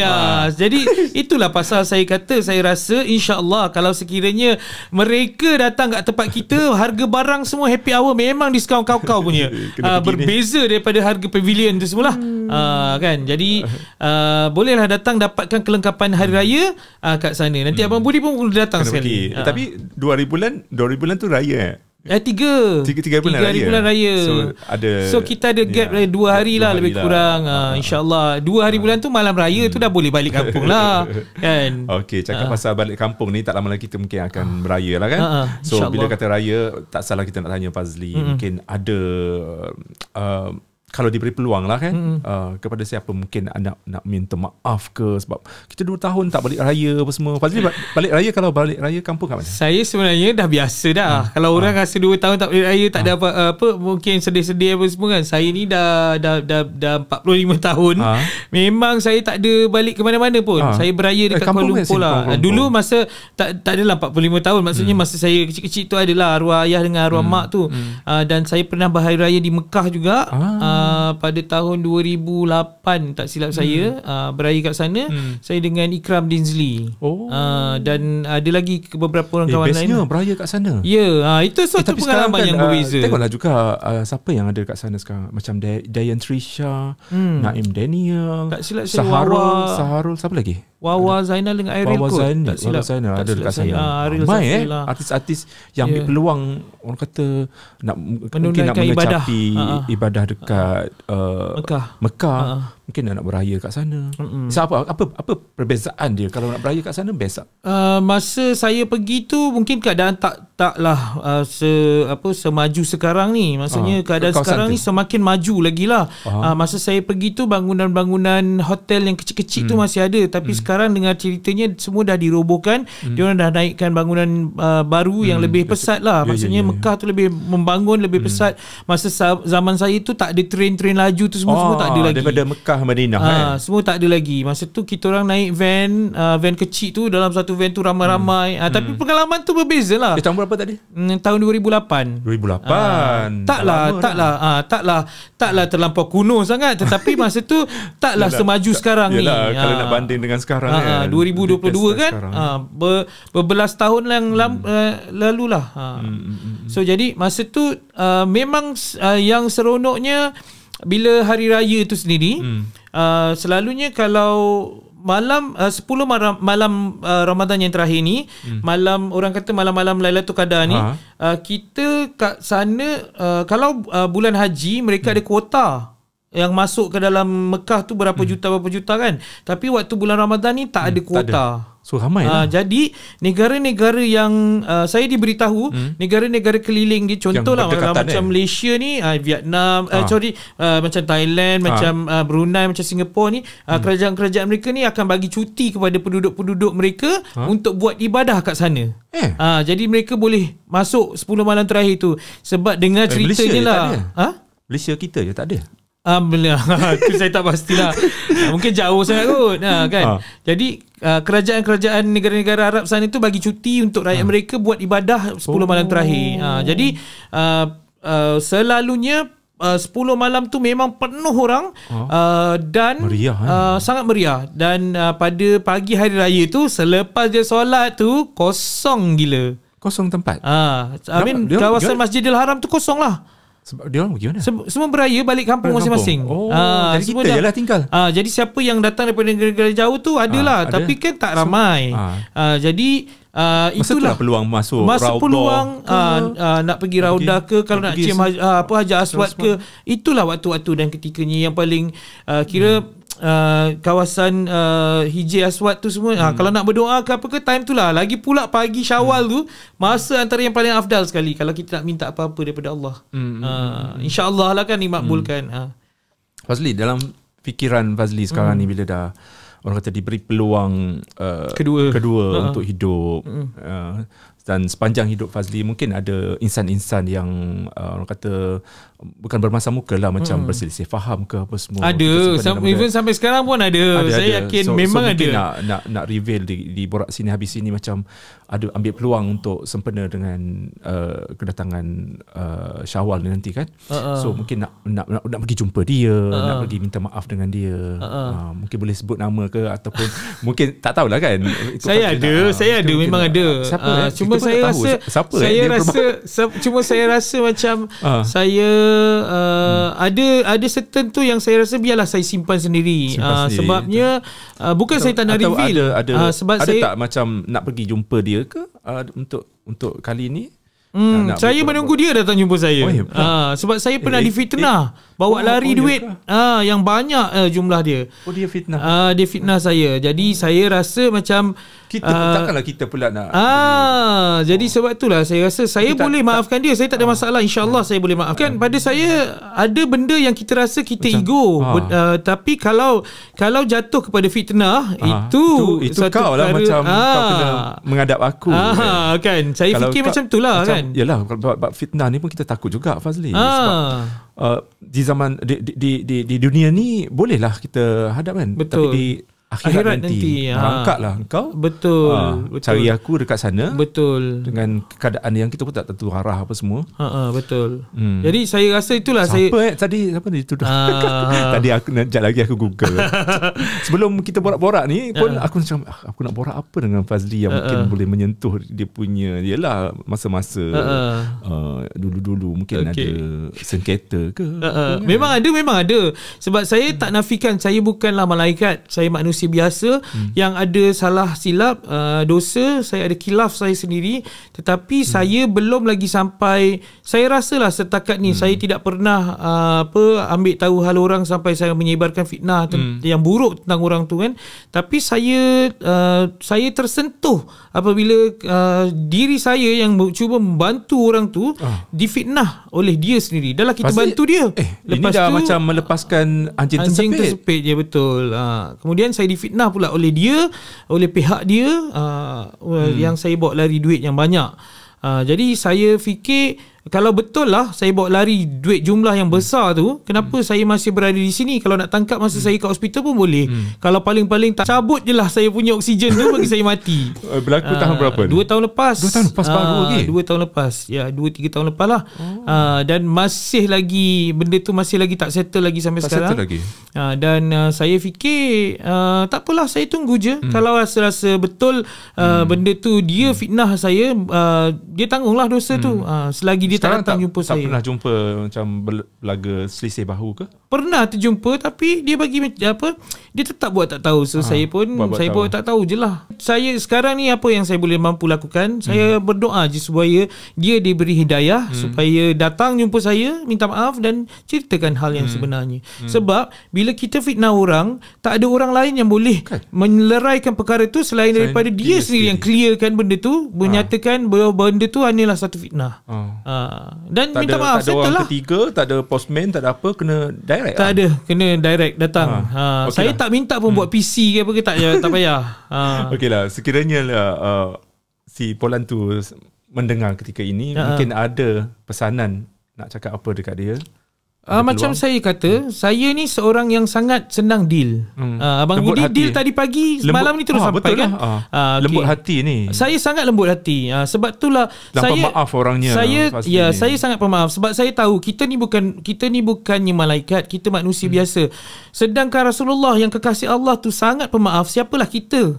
Jadi itulah pasal saya kata, saya rasa insya-Allah kalau sekiranya mereka datang kat tempat kita, harga barang semua happy hour memang diskaun kau-kau punya. Berbeza daripada harga pavilion tu semualah. Kan. Jadi bolehlah datang dapatkan kelengkapan hari raya kat sana. Nanti Abang Budi pun boleh datang sekali. Tapi 2 bulan tu raya 3 bulan raya. So kita ada gap 2 hari lah lebih kurang. InsyaAllah 2 hari bulan tu malam raya tu dah boleh balik kampung lah kan. Okey, cakap pasal balik kampung ni, tak lama lagi kita mungkin akan beraya lah kan. So bila kata raya, tak salah kita nak tanya Fazli, mungkin ada kalau diberi peluang lah kan, kepada siapa mungkin nak minta maaf ke, sebab kita 2 tahun tak balik raya apa semua. Fazli balik raya, kalau balik raya kampung kat mana? Saya sebenarnya dah biasa dah. Kalau orang rasa 2 tahun tak balik raya tak ada apa mungkin sedih-sedih apa semua kan. Saya ni dah 45 tahun. Memang saya tak ada balik ke mana-mana pun. Saya beraya dekat Kuala Lumpur lah. Dulu masa tak adalah 45 tahun. Maksudnya masa saya kecil-kecil tu adalah arwah ayah dengan arwah mak tu. Dan saya pernah berhari raya di Mekah juga. Pada tahun 2008 tak silap saya, beraya kat sana. Saya dengan Ikram Dinsley. Dan ada lagi beberapa orang kawan lain. Bestnya beraya kat sana. Itu suatu pengalaman yang berbeza. Tengoklah juga siapa yang ada kat sana sekarang, macam Dayan Trisha, Naim Daniel, tak silap saya, Saharul, siapa lagi? Wawa Zainal dengan Ariel kot. Tak silap Zainal ada dekat sana. Ramai artis-artis yang ambil peluang, orang kata mungkin nak mengecapi ibadah dekat Mekah. Mungkin nak beraya kat sana. So, apa perbezaan dia kalau nak beraya kat sana? Best masa saya pergi tu mungkin keadaan taklah semaju sekarang ni. Maksudnya keadaan sekarang ni semakin maju lagi lah. Masa saya pergi tu bangunan-bangunan hotel yang kecil-kecil tu masih ada. Tapi sekarang dengar ceritanya semua dah dirobohkan. Diorang dah naikkan bangunan baru yang lebih pesat lah. Maksudnya Mekah tu lebih membangun, lebih pesat. Masa zaman saya tu tak ada train laju tu semua tak ada lagi. Daripada Mekah Madinah semua tak ada lagi. Masa tu kita orang naik van kecil tu, dalam satu van tu ramai-ramai. Tapi pengalaman tu berbeza lah. Tahun berapa tadi? Tahun 2008. Taklah terlampau kuno sangat, tetapi masa tu taklah semaju sekarang ni. Kalau nak banding dengan sekarang 2022 kan, berbelas tahun yang lalu lah. So jadi masa tu memang yang seronoknya bila hari raya tu sendiri, selalunya kalau malam 10 malam Ramadan yang terakhir ni, malam orang kata malam-malam Lailatul Qadar ni, kita kat sana kalau bulan haji mereka ada kuota yang masuk ke dalam Mekah tu berapa juta kan. Tapi waktu bulan Ramadan ni tak ada kuota. So ramai lah. Jadi negara-negara yang saya diberitahu, negara-negara keliling dia, contohlah macam Malaysia ni, Vietnam, macam Thailand, macam Brunei, macam Singapura ni, kerajaan-kerajaan mereka ni akan bagi cuti kepada penduduk-penduduk mereka untuk buat ibadah kat sana. Jadi mereka boleh masuk 10 malam terakhir tu. Sebab dengar ceritanya lah. Malaysia kita je tak ada. Itu saya tak pastilah. Mungkin jauh sangat kot kan. Jadi kerajaan-kerajaan negara-negara Arab sana tu bagi cuti untuk rakyat mereka buat ibadah 10 malam terakhir. Jadi selalunya 10 malam tu memang penuh orang dan meriah, sangat meriah. Dan pada pagi hari raya tu, selepas dia solat tu, kosong gila. Kosong tempat. Kawasan Masjidil Haram tu kosong lah. Sebab dia orang bagaimana? Semua beraya balik kampung masing-masing. Jadi kita je lah tinggal. Jadi siapa yang datang daripada negara-negara jauh tu adalah, tapi kan tak ramai. Jadi itulah peluang masuk masa Raudah, peluang nak pergi Raudah ke, kalau nak cium Hajar Aswad ke, itulah waktu-waktu dan ketikanya yang paling kira kawasan Hijir Aswad tu semua. Kalau nak berdoa ke apa ke, time tu lah. Lagi pula pagi Syawal tu, masa antara yang paling afdal sekali kalau kita nak minta apa-apa daripada Allah. InsyaAllah lah kan dimakbulkan. Fazli, dalam fikiran Fazli sekarang ni, bila dah orang kata diberi peluang kedua untuk hidup, dan sepanjang hidup Fazli mungkin ada insan-insan yang orang kata bukan bermasa muka lah, macam berselisih faham ke apa semua. Ada, even sampai sekarang pun ada. Saya yakin memang ada. Nak reveal di borak sini habis sini, macam ada ambil peluang untuk sempena dengan kedatangan Syawal ni nanti kan. So mungkin nak pergi jumpa dia, nak pergi minta maaf dengan dia. Mungkin boleh sebut nama ke, ataupun mungkin tak tahulah kan. Saya ada memang ada. Siapa? Cuma saya rasa macam saya ada certain tu yang saya rasa biarlah saya simpan sendiri. Sebabnya bukan saya tak nak reveal. Sebab ada saya tak macam nak pergi jumpa dia ke untuk kali ni? Saya menunggu dia datang jumpa saya. Sebab saya pernah difitnah, bawa lari duit yang banyak jumlah dia. Dia fitnah. Dia fitnah saya. Jadi saya rasa macam takkanlah kita pula nak jadi sebab itulah saya rasa saya boleh maafkan dia. Saya tak ada masalah, InsyaAllah saya boleh maafkan. Pada saya ada benda yang kita rasa kita macam, ego tapi kalau jatuh kepada fitnah, itu kau lah macam kau kena menghadap aku kan. Saya fikir macam itulah kan. Yalah, kalau fitnah ni pun kita takut juga Fazli. Sebab di zaman di dunia ni bolehlah kita hadap kan. Betul. Tapi di akhirat nanti angkatlah engkau. Betul. Cari aku dekat sana. Betul. Dengan keadaan yang kita pun tak tentu arah apa semua. Betul. Jadi saya rasa itulah siapa dituduh. Tadi aku sekejap lagi aku Google. Sebelum kita borak-borak ni pun aku macam aku nak borak apa dengan Fazli yang mungkin boleh menyentuh dia punya, yalah, masa-masa dulu-dulu mungkin ada sengketa ke. Memang ada. Sebab saya tak nafikan saya bukanlah malaikat. Saya manusia biasa yang ada salah silap, dosa, saya ada khilaf saya sendiri, tetapi saya belum lagi sampai, saya rasalah setakat ni saya tidak pernah ambil tahu hal orang sampai saya menyebarkan fitnah yang buruk tentang orang tu kan. Tapi saya tersentuh apabila diri saya yang cuba membantu orang tu difitnah oleh dia sendiri. Dah lah kita bantu dia, lepas ini dah tu, macam melepaskan anjing tersepit je. Betul. Kemudian saya difitnah pula oleh dia, oleh pihak dia yang saya bawa lari duit yang banyak. Jadi saya fikir kalau betul lah saya bawa lari duit jumlah yang besar tu, kenapa saya masih berada di sini? Kalau nak tangkap masa saya kat hospital pun boleh. Kalau paling-paling tak cabut je lah saya punya oksigen tu, bagi saya mati. Berlaku tahun berapa? 2 tahun lepas. 2 tahun lepas baru lagi? 2 tahun lepas. Ya, 2-3 tahun lepas lah. Dan masih lagi, benda tu masih lagi tak settle lagi sampai sekarang. Lagi. Dan saya fikir tak apalah, saya tunggu je. Kalau rasa-rasa betul benda tu dia fitnah saya, dia tanggung lah dosa tu. Selagi dia tak datang jumpa saya. Tak pernah jumpa macam berlaga selisih bahu ke? Pernah terjumpa, tapi dia bagi apa, dia tetap buat tak tahu. So saya pun buat tak tahu je lah. Saya sekarang ni apa yang saya boleh mampu lakukan, saya berdoa je supaya dia diberi hidayah, supaya datang jumpa saya, minta maaf dan ceritakan hal yang sebenarnya. Sebab bila kita fitnah orang, tak ada orang lain yang boleh menyelesaikan perkara tu selain daripada dia sendiri yang clearkan benda tu, menyatakan bahawa benda tu hanyalah satu fitnah. Dan tak minta ada, maaf, tak ada orang ketiga, tak ada postman, tak ada apa, kena direct. Tak ada, kena direct datang. Okay saya lah. tak minta pun buat PC ke apa ke, tak payah. Okey lah, sekiranya si Polan tu mendengar ketika ini, mungkin ada pesanan nak cakap apa dekat dia. Macam saya kata, saya ni seorang yang sangat senang deal. Abang Budi deal tadi pagi, semalam ni terus sampai kan. Lembut hati ni. Saya sangat lembut hati. Sebab itulah saya pemaaf orangnya. Saya sangat pemaaf sebab saya tahu kita ni bukannya malaikat, kita manusia biasa. Sedangkan Rasulullah yang kekasih Allah tu sangat pemaaf. Siapalah kita?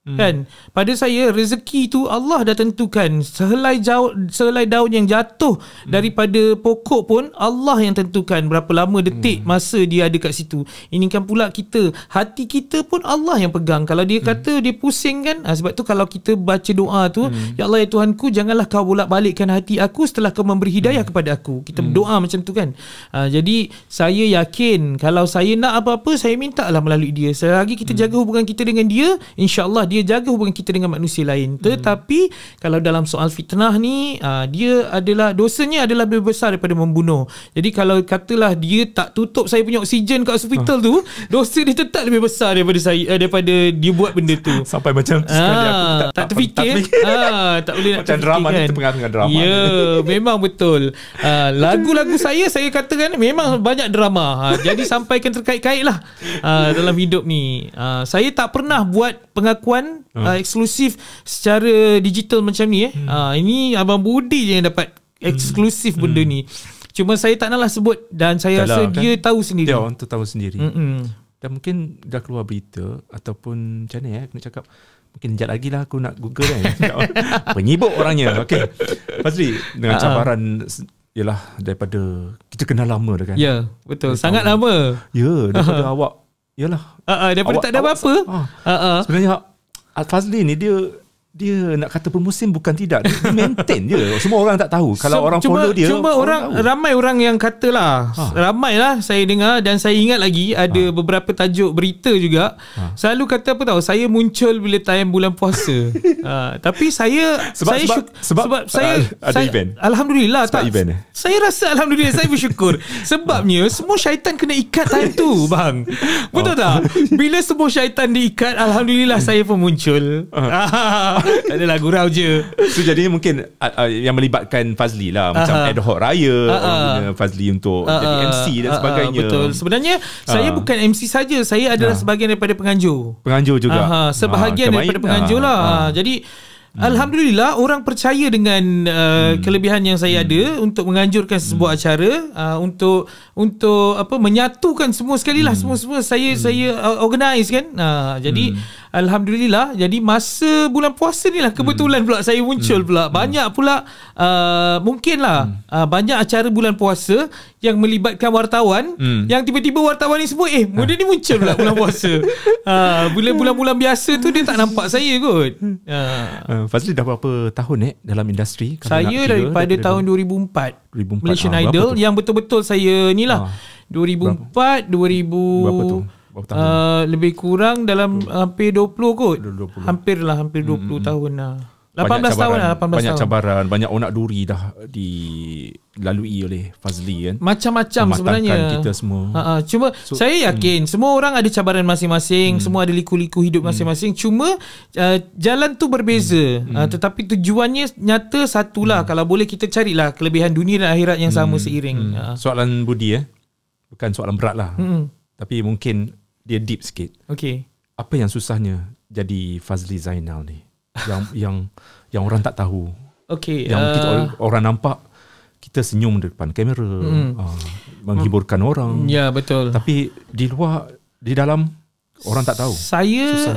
Kan, pada saya rezeki tu Allah dah tentukan. Sehelai daun yang jatuh daripada pokok pun Allah yang tentukan berapa lama detik masa dia ada kat situ. Ini kan pula kita, hati kita pun Allah yang pegang. Kalau dia kata dia pusing kan, sebab tu kalau kita baca doa tu, ya Allah ya Tuhanku, janganlah kau bolak-balikkan hati aku setelah kau memberi hidayah kepada aku. Kita berdoa macam tu kan. Jadi saya yakin kalau saya nak apa-apa, saya mintalah melalui dia. Selagi kita jaga hubungan kita dengan dia, insya-Allah dia jaga hubungan kita dengan manusia lain. Tetapi kalau dalam soal fitnah ni, dia adalah, dosanya adalah lebih besar daripada membunuh. Jadi kalau katalah dia tak tutup saya punya oksigen kat hospital tu, dosa dia tetap lebih besar daripada daripada dia buat benda tu. Sampai macam sekali aku tak terfikir. Tak boleh nak macam drama kan. Kita tengah drama. Ya, memang betul. Lagu-lagu saya katakan memang banyak drama. Jadi sampaikan terkait-kait lah dalam hidup ni. Saya tak pernah buat pengakuan eksklusif secara digital macam ni. Ini Abang Budi je yang dapat eksklusif benda ni. Cuma saya tak naklah sebut, dan saya rasa kan, dia tahu sendiri. Dia orang tu tahu sendiri. Dan mungkin dah keluar berita ataupun macam mana aku nak cakap, mungkin sekejap lagi lah aku nak google kan. Penyibuk orangnya. Okay, Fazli, dengan cabaran ialah daripada kita kenal lama dah kan. Ya, betul. Sangat lama. Ya, daripada awak. Yalah. Daripada awak, tak ada apa-apa. Sebenarnya Fazli ni dia nak kata bermusim bukan tidak. Dia maintain je. Semua orang tak tahu. Kalau orang follow dia, cuma orang ramai orang yang katalah. Ramailah saya dengar, dan saya ingat lagi ada beberapa tajuk berita juga. Selalu kata apa tahu, saya muncul bila tayang bulan puasa. Tapi saya sebab saya ada event. Alhamdulillah sebab tak. Event. Saya rasa alhamdulillah saya bersyukur. Sebabnya semua syaitan kena ikat time tu, bang. Betul tak? Bila semua syaitan diikat, alhamdulillah saya pun muncul. Tak adalah gurau je. So jadinya mungkin yang melibatkan Fazli lah, macam ad hoc raya, Fazli untuk jadi MC dan sebagainya. Betul. Sebenarnya saya bukan MC saja, saya adalah sebahagian daripada penganjur. Penganjur juga. Sebahagian daripada penganjur lah. Jadi alhamdulillah orang percaya dengan kelebihan yang saya ada untuk menganjurkan sebuah acara, untuk apa, menyatukan semua sekali lah, semua saya organize kan. Jadi alhamdulillah, jadi masa bulan puasa ni lah kebetulan pula saya muncul pula. Banyak pula mungkinlah banyak acara bulan puasa yang melibatkan wartawan, yang tiba-tiba wartawan ni semua muda ni muncul pula bulan puasa. Bila bulan-bulan biasa tu dia tak nampak saya kot. Fazli dah berapa tahun dalam industri? Saya daripada tahun 2004 Malaysian Idol, yang betul-betul saya ni lah 2004 berapa tu? Lebih kurang dalam hampir 20 kot. Hampir 20 tahun lah. 18 tahun lah. Banyak cabaran, banyak onak duri dah dilalui oleh Fazli kan. Macam-macam sebenarnya kita semua. Cuma saya yakin semua orang ada cabaran masing-masing, semua ada liku-liku hidup masing-masing. Cuma jalan tu berbeza, tetapi tujuannya nyata satulah. Kalau boleh kita carilah kelebihan dunia dan akhirat yang sama seiring. Soalan Budi bukan soalan berat lah, tapi mungkin dia deep sikit. Okay. Apa yang susahnya jadi Fazli Zainal ni? Yang orang tak tahu. Okay. Yang kita orang nampak kita senyum depan kamera, menghiburkan orang. Ya, betul. Tapi di luar, di dalam Orang tak tahu. Saya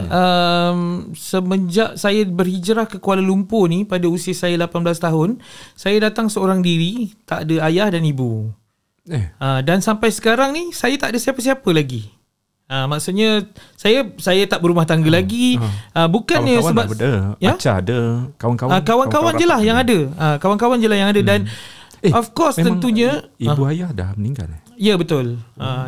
semenjak saya berhijrah ke Kuala Lumpur ni pada usia saya 18 tahun, saya datang seorang diri, tak ada ayah dan ibu. Dan sampai sekarang ni saya tak ada siapa-siapa lagi. Maksudnya saya tak berumah tangga lagi. Bukannya kawan-kawan sebab ada, Acah ada, kawan-kawan je lah yang ada. Kawan-kawan je lah yang ada. Dan of course tentunya ibu ayah dah meninggal. Ya betul.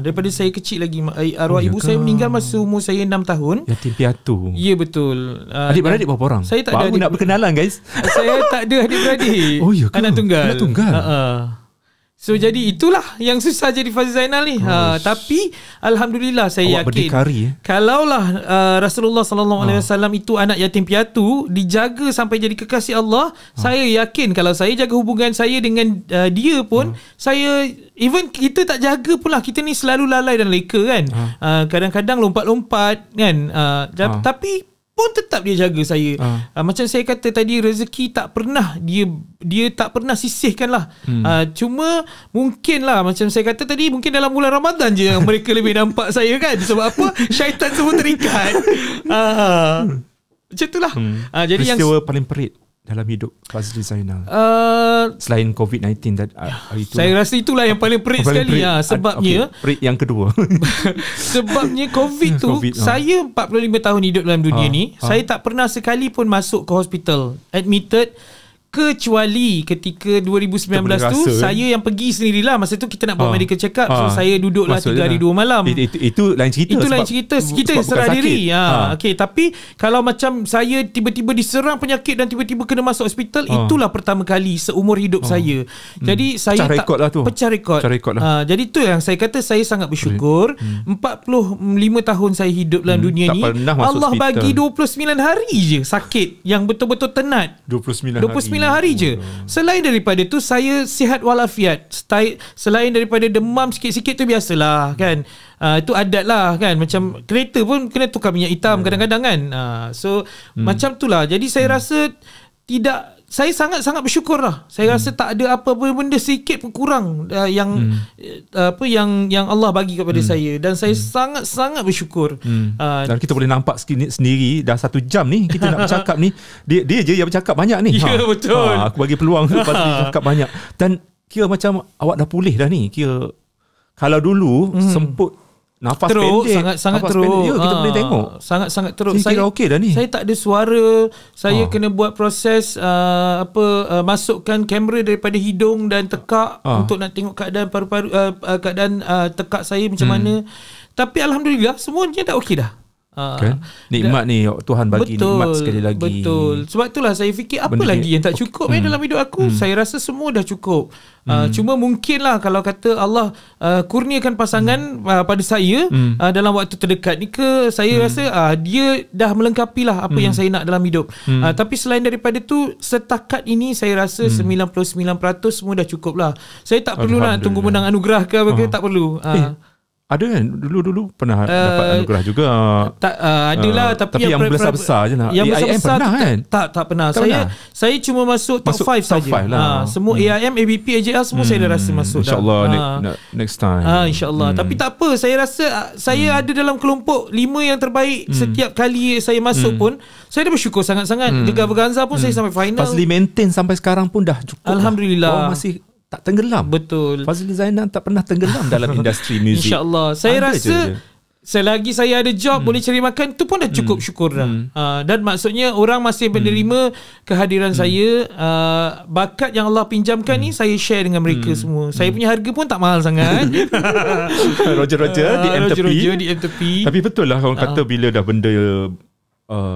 Daripada saya kecil lagi, arwah ibu saya meninggal masa umur saya 6 tahun. Yatim piatu. Ya betul. Adik-beradik berapa orang? Saya tak ada nak berkenalan guys. Saya tak ada adik-beradik. Oh ya ke? Anak tunggal. So jadi itulah yang susah jadi Fazli Zainal ni. Tapi alhamdulillah saya awak yakin berdikari, kalaulah Rasulullah sallallahu alaihi wasallam itu anak yatim piatu, dijaga sampai jadi kekasih Allah, saya yakin kalau saya jaga hubungan saya dengan dia pun, saya even kita tak jaga pun lah, kita ni selalu lalai dan leka kan. Kadang-kadang lompat-lompat kan. Tapi pun tetap dia jaga saya. Macam saya kata tadi, rezeki tak pernah dia tak pernah sisihkan lah. Cuma mungkin lah, macam saya kata tadi, mungkin dalam bulan Ramadan je mereka lebih nampak saya kan. Sebab apa? Syaitan semua terikat. Macam tu lah. Jadi peristiwa paling perit dalam hidup Fazli Zainal, selain COVID-19 saya rasa itulah yang paling perit sekali. Sebabnya perit yang kedua sebabnya COVID tu saya 45 tahun hidup dalam dunia ni, saya tak pernah sekali pun masuk ke hospital, admitted, kecuali ketika 2019 tu saya yang pergi sendirilah. Masa tu kita nak buat medical check up, so saya duduklah 3 hari 2 malam. Itu lain cerita. Itu lain cerita. Kita serah diri. Okay, tapi kalau macam saya tiba-tiba diserang penyakit dan tiba-tiba kena masuk hospital, itulah pertama kali seumur hidup saya. Jadi saya pecah rekod lah. Jadi tu yang saya kata, saya sangat bersyukur. 45 tahun saya hidup dalam dunia ni, Allah bagi 29 hari je sakit yang betul-betul tenat. 29 hari je. Selain daripada tu saya sihat walafiat. Selain daripada demam sikit-sikit tu biasalah kan. Itu adat lah kan. Macam kereta pun kena tukar minyak hitam kadang-kadang kan. Macam tu lah. Jadi saya rasa saya sangat-sangat bersyukur lah. Saya rasa tak ada apa-apa benda sikit pun kurang yang Allah bagi kepada saya. Dan saya sangat-sangat bersyukur. Dan kita boleh nampak sendiri dah 1 jam ni kita nak bercakap ni. Dia je yang bercakap banyak ni. Ya betul. Aku bagi peluang lepas dia cakap banyak. Dan kira macam awak dah pulih dah ni. Kira kalau dulu semput nafas teruk, pendek, sangat teruk. Ya, kita boleh tengok. Sangat teruk. Saya kira okey dah ni. Saya tak ada suara. Saya kena buat proses masukkan kamera daripada hidung dan tekak untuk nak tengok keadaan paru-paru, keadaan tekak saya macam mana. Tapi alhamdulillah semuanya dah okey dah. Kan? Nikmat ni Tuhan bagi nikmat sekali lagi. Betul. Sebab itulah saya fikir apa benda lagi yang tak cukup dalam hidup aku. Saya rasa semua dah cukup. Cuma mungkinlah kalau kata Allah kurniakan pasangan pada saya dalam waktu terdekat ni saya rasa dia dah melengkapilah apa yang saya nak dalam hidup. Tapi selain daripada tu, setakat ini saya rasa 99% semua dah cukup lah. Saya tak perlu nak tunggu menang anugerah ke apa ke, tak perlu. Ada kan dulu pernah dapat anugerah juga. Adalah, tapi yang besar-besar je lah. Yang besar-besar pernah kan? Tak pernah. Saya cuma masuk top 5 saja. Semua AIM, ABP, AJL semua saya dah rasa masuk. InsyaAllah next time. InsyaAllah. Tapi tak apa, saya rasa saya ada dalam kelompok 5 yang terbaik. Setiap kali saya masuk pun saya dah bersyukur sangat-sangat. Gegar Berganza pun saya sampai final. Fazli maintain sampai sekarang pun dah cukup. Alhamdulillah. Masih tak tenggelam. Betul. Fazli Zainal tak pernah tenggelam dalam industri muzik. InsyaAllah. Saya rasa selagi saya ada job, boleh cari makan, tu pun dah cukup syukur dah. Dan maksudnya orang masih menerima kehadiran saya. Bakat yang Allah pinjamkan ni saya share dengan mereka semua. Saya punya harga pun tak mahal sangat. Roger di MTP. Tapi betul lah orang kata bila dah benda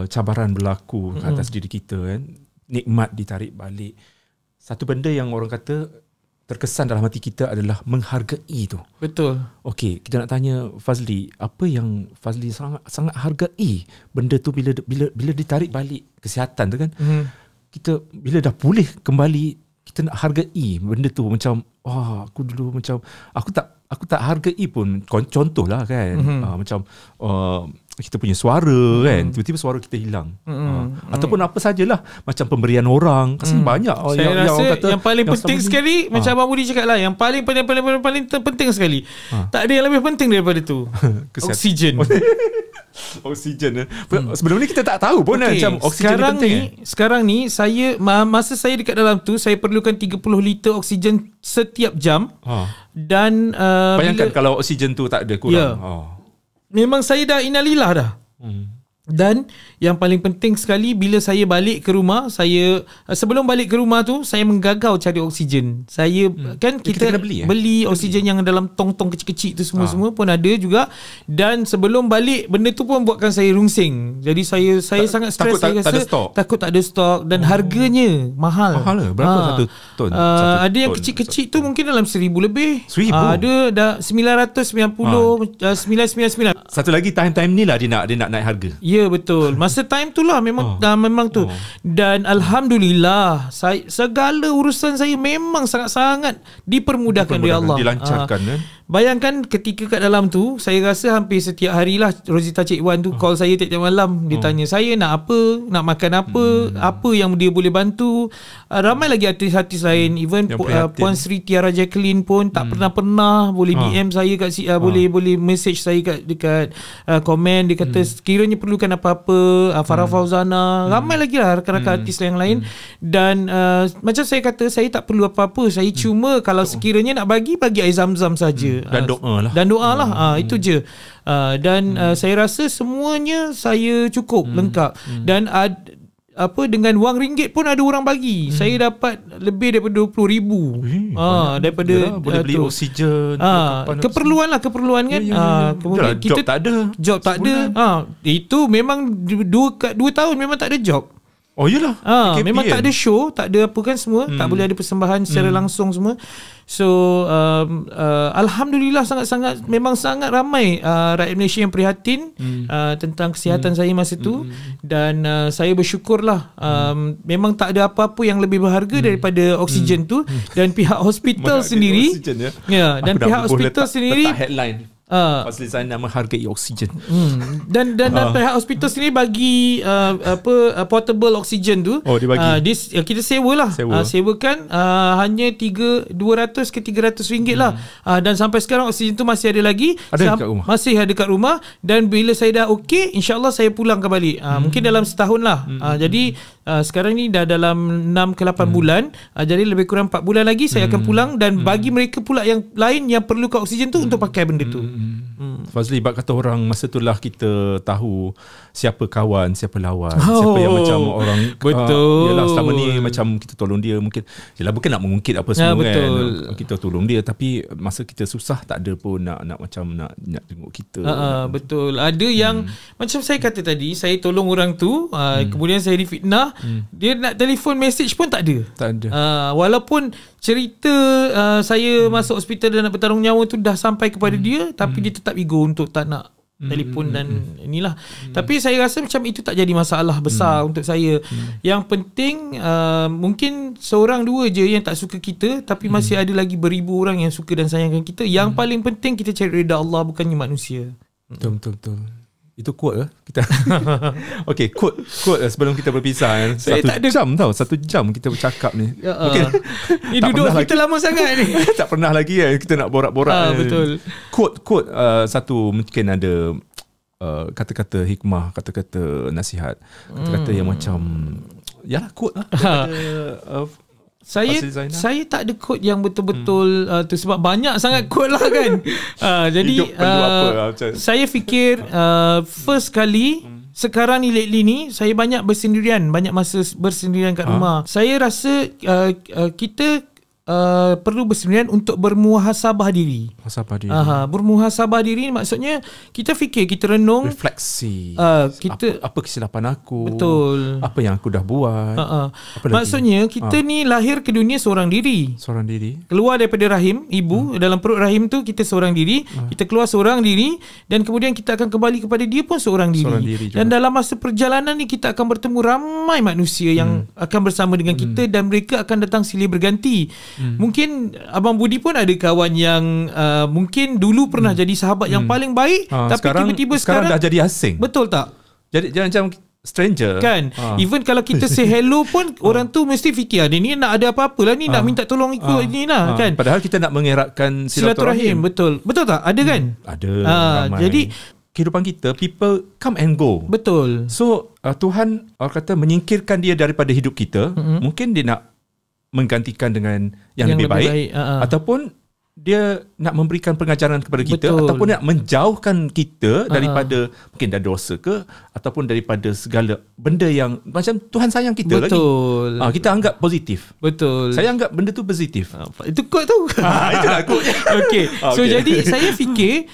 cabaran berlaku atas diri kita kan, nikmat ditarik balik. Satu benda yang orang kata terkesan dalam hati kita adalah menghargai tu. Betul. Okey, kita nak tanya Fazli, apa yang Fazli sangat hargai benda tu bila ditarik balik kesihatan tu kan? Kita bila dah pulih kembali, kita nak hargai benda tu. Macam aku dulu macam aku tak hargai pun. Contohlah kan, macam kita punya suara kan, tiba-tiba suara kita hilang. Ataupun apa sajalah, macam pemberian orang, kasi banyak saya rasa orang kata yang paling penting sekali macam Abang Budi cakap lah, yang paling penting sekali, tak ada yang lebih penting daripada tu. Oksigen. Oksigen. Sebelum ni kita tak tahu pun macam oksigen penting. Sekarang ni saya, masa saya dekat dalam tu, saya perlukan 30 liter oksigen setiap jam. Dan bayangkan kalau oksigen tu tak ada, kurang. Memang saya dah innalillah dah. Dan yang paling penting sekali, bila saya balik ke rumah, saya sebelum balik ke rumah tu, saya menggagau cari oksigen. Saya kan kita beli oksigen yang dalam tong-tong kecil-kecil tu semua pun ada juga. Dan sebelum balik, benda tu pun buatkan saya rungsing. Jadi saya sangat stres. Takut tak ada stok. Dan harganya mahal. Mahal. Berapa satu ton? Ada yang kecil-kecil tu mungkin dalam 1,000 lebih. Ada dah 999. Satu lagi, time-time ni lah dia nak naik harga. Ya, betul. Masa time tu lah memang tu. Dan alhamdulillah, segala urusan saya memang sangat-sangat dipermudahkan oleh Allah. Dilancarkan kan. Bayangkan ketika kat dalam tu, saya rasa hampir setiap hari lah Rosita Cik Wan tu call saya tiap-tiap malam. Dia tanya saya nak apa, nak makan apa, apa yang dia boleh bantu. Ramai lagi artis-artis lain, even Puan Sri Tiara Jacqueline pun tak pernah boleh DM saya kat boleh message saya dekat komen. Dia kata sekiranya perlukan apa-apa, Farah Fauzana, ramai lagi lah rakan-rakan artis yang lain. Dan macam saya kata, saya tak perlu apa-apa. Saya cuma kalau sekiranya nak bagi air zam-zam saja. Dan doa lah. Itu je. Dan saya rasa semuanya saya cukup lengkap. Dan dengan wang ringgit pun ada orang bagi. Saya dapat lebih daripada 20,000. Daripada boleh beli oksigen. Keperluan kan. Kemudian kita job tak ada. Itu memang 2 tahun memang tak ada job. Oh iyalah. Memang tak ada show, tak ada apa kan semua, tak boleh ada persembahan secara langsung semua. So alhamdulillah, sangat-sangat memang sangat ramai rakyat Malaysia yang prihatin tentang kesihatan saya masa tu. Dan saya bersyukurlah, memang tak ada apa-apa yang lebih berharga daripada oksigen tu. Dan pihak hospital sendiri dan pihak hospital sendiri headline Fazli Zainal menghargai oksigen. Dan pihak hospital sendiri bagi portable oksigen tu. Dia bagi. Kita sewalah. Sewakan hanya 200 ke 300 ringgit lah. Dan sampai sekarang oksigen tu masih ada lagi. Masih ada kat rumah. Dan bila saya dah okey, insya-Allah saya pulang kembali. Mungkin dalam setahun lah. Jadi sekarang ni dah dalam 6 ke 8 bulan. Jadi lebih kurang 4 bulan lagi saya akan pulang. Dan bagi mereka pula yang lain yang perlukan oksigen tu untuk pakai benda tu. Fazli, bab kata orang, masa itulah kita tahu siapa kawan, siapa lawan, siapa yang macam orang. Betul. Yalah, selama ni macam kita tolong dia, mungkin yalah, bukan nak mengungkit apa semua kan. Kita tolong dia, tapi masa kita susah tak ada pun nak macam nak tengok kita. Betul. Ada yang macam saya kata tadi, saya tolong orang tu, kemudian saya difitnah, dia nak telefon message pun tak ada. Walaupun cerita saya masuk hospital dan nak bertarung nyawa tu dah sampai kepada dia, tapi dia tetap ego untuk tak nak telefon dan inilah. Tapi saya rasa macam itu tak jadi masalah besar untuk saya. Yang penting mungkin seorang dua je yang tak suka kita, tapi masih ada lagi beribu orang yang suka dan sayangkan kita. Yang paling penting kita cari redha Allah, bukannya manusia. Betul. Itu quote lah kita. Okay, quote sebelum kita berpisah. Satu jam kita bercakap ni. Mungkin ni duduk kita lama sangat ni. Tak pernah lagi kita nak borak-borak. Betul. Quote satu mungkin ada kata-kata hikmah, kata-kata nasihat, kata-kata yang macam yalah, quote lah. Saya tak ada quote yang betul-betul tu, sebab banyak sangat quote lah kan. Jadi saya fikir first kali sekarang ni, lately ni, saya banyak bersendirian, banyak masa bersendirian kat rumah. Saya rasa kita perlu bersendirian untuk bermuhasabah diri. Bermuhasabah diri maksudnya kita fikir, kita renung, refleksi. Apa kesilapan aku? Betul. Apa yang aku dah buat? Maksudnya kita ni lahir ke dunia seorang diri. Keluar daripada rahim ibu, dalam perut rahim tu kita seorang diri. Kita keluar seorang diri, dan kemudian kita akan kembali kepada dia pun seorang diri. Dan dalam masa perjalanan ni kita akan bertemu ramai manusia yang akan bersama dengan kita, dan mereka akan datang silih berganti. mungkin Abang Budi pun ada kawan yang mungkin dulu pernah jadi sahabat yang paling baik, tapi tiba-tiba sekarang dah jadi asing. Betul tak? Jadi macam stranger kan. Even kalau kita say hello pun orang tu mesti fikir dia ni nak ada apa-apa lah ni, nak minta tolong ikut ni lah kan. Padahal kita nak mengeratkan silaturahim. Betul tak? Ada kan? Ada. Ramai. Jadi kehidupan kita, people come and go. Betul. So Tuhan orang kata menyingkirkan dia daripada hidup kita. Mungkin dia nak menggantikan dengan yang lebih baik. Ataupun dia nak memberikan pengajaran kepada kita. Betul. Ataupun nak menjauhkan kita daripada mungkin dari dosa ke, ataupun daripada segala benda yang macam Tuhan sayang kita. Betul. lagi. Kita anggap positif. Betul. Saya anggap benda tu positif. Itu quote tu. Itulah quote. Okay. So jadi saya fikir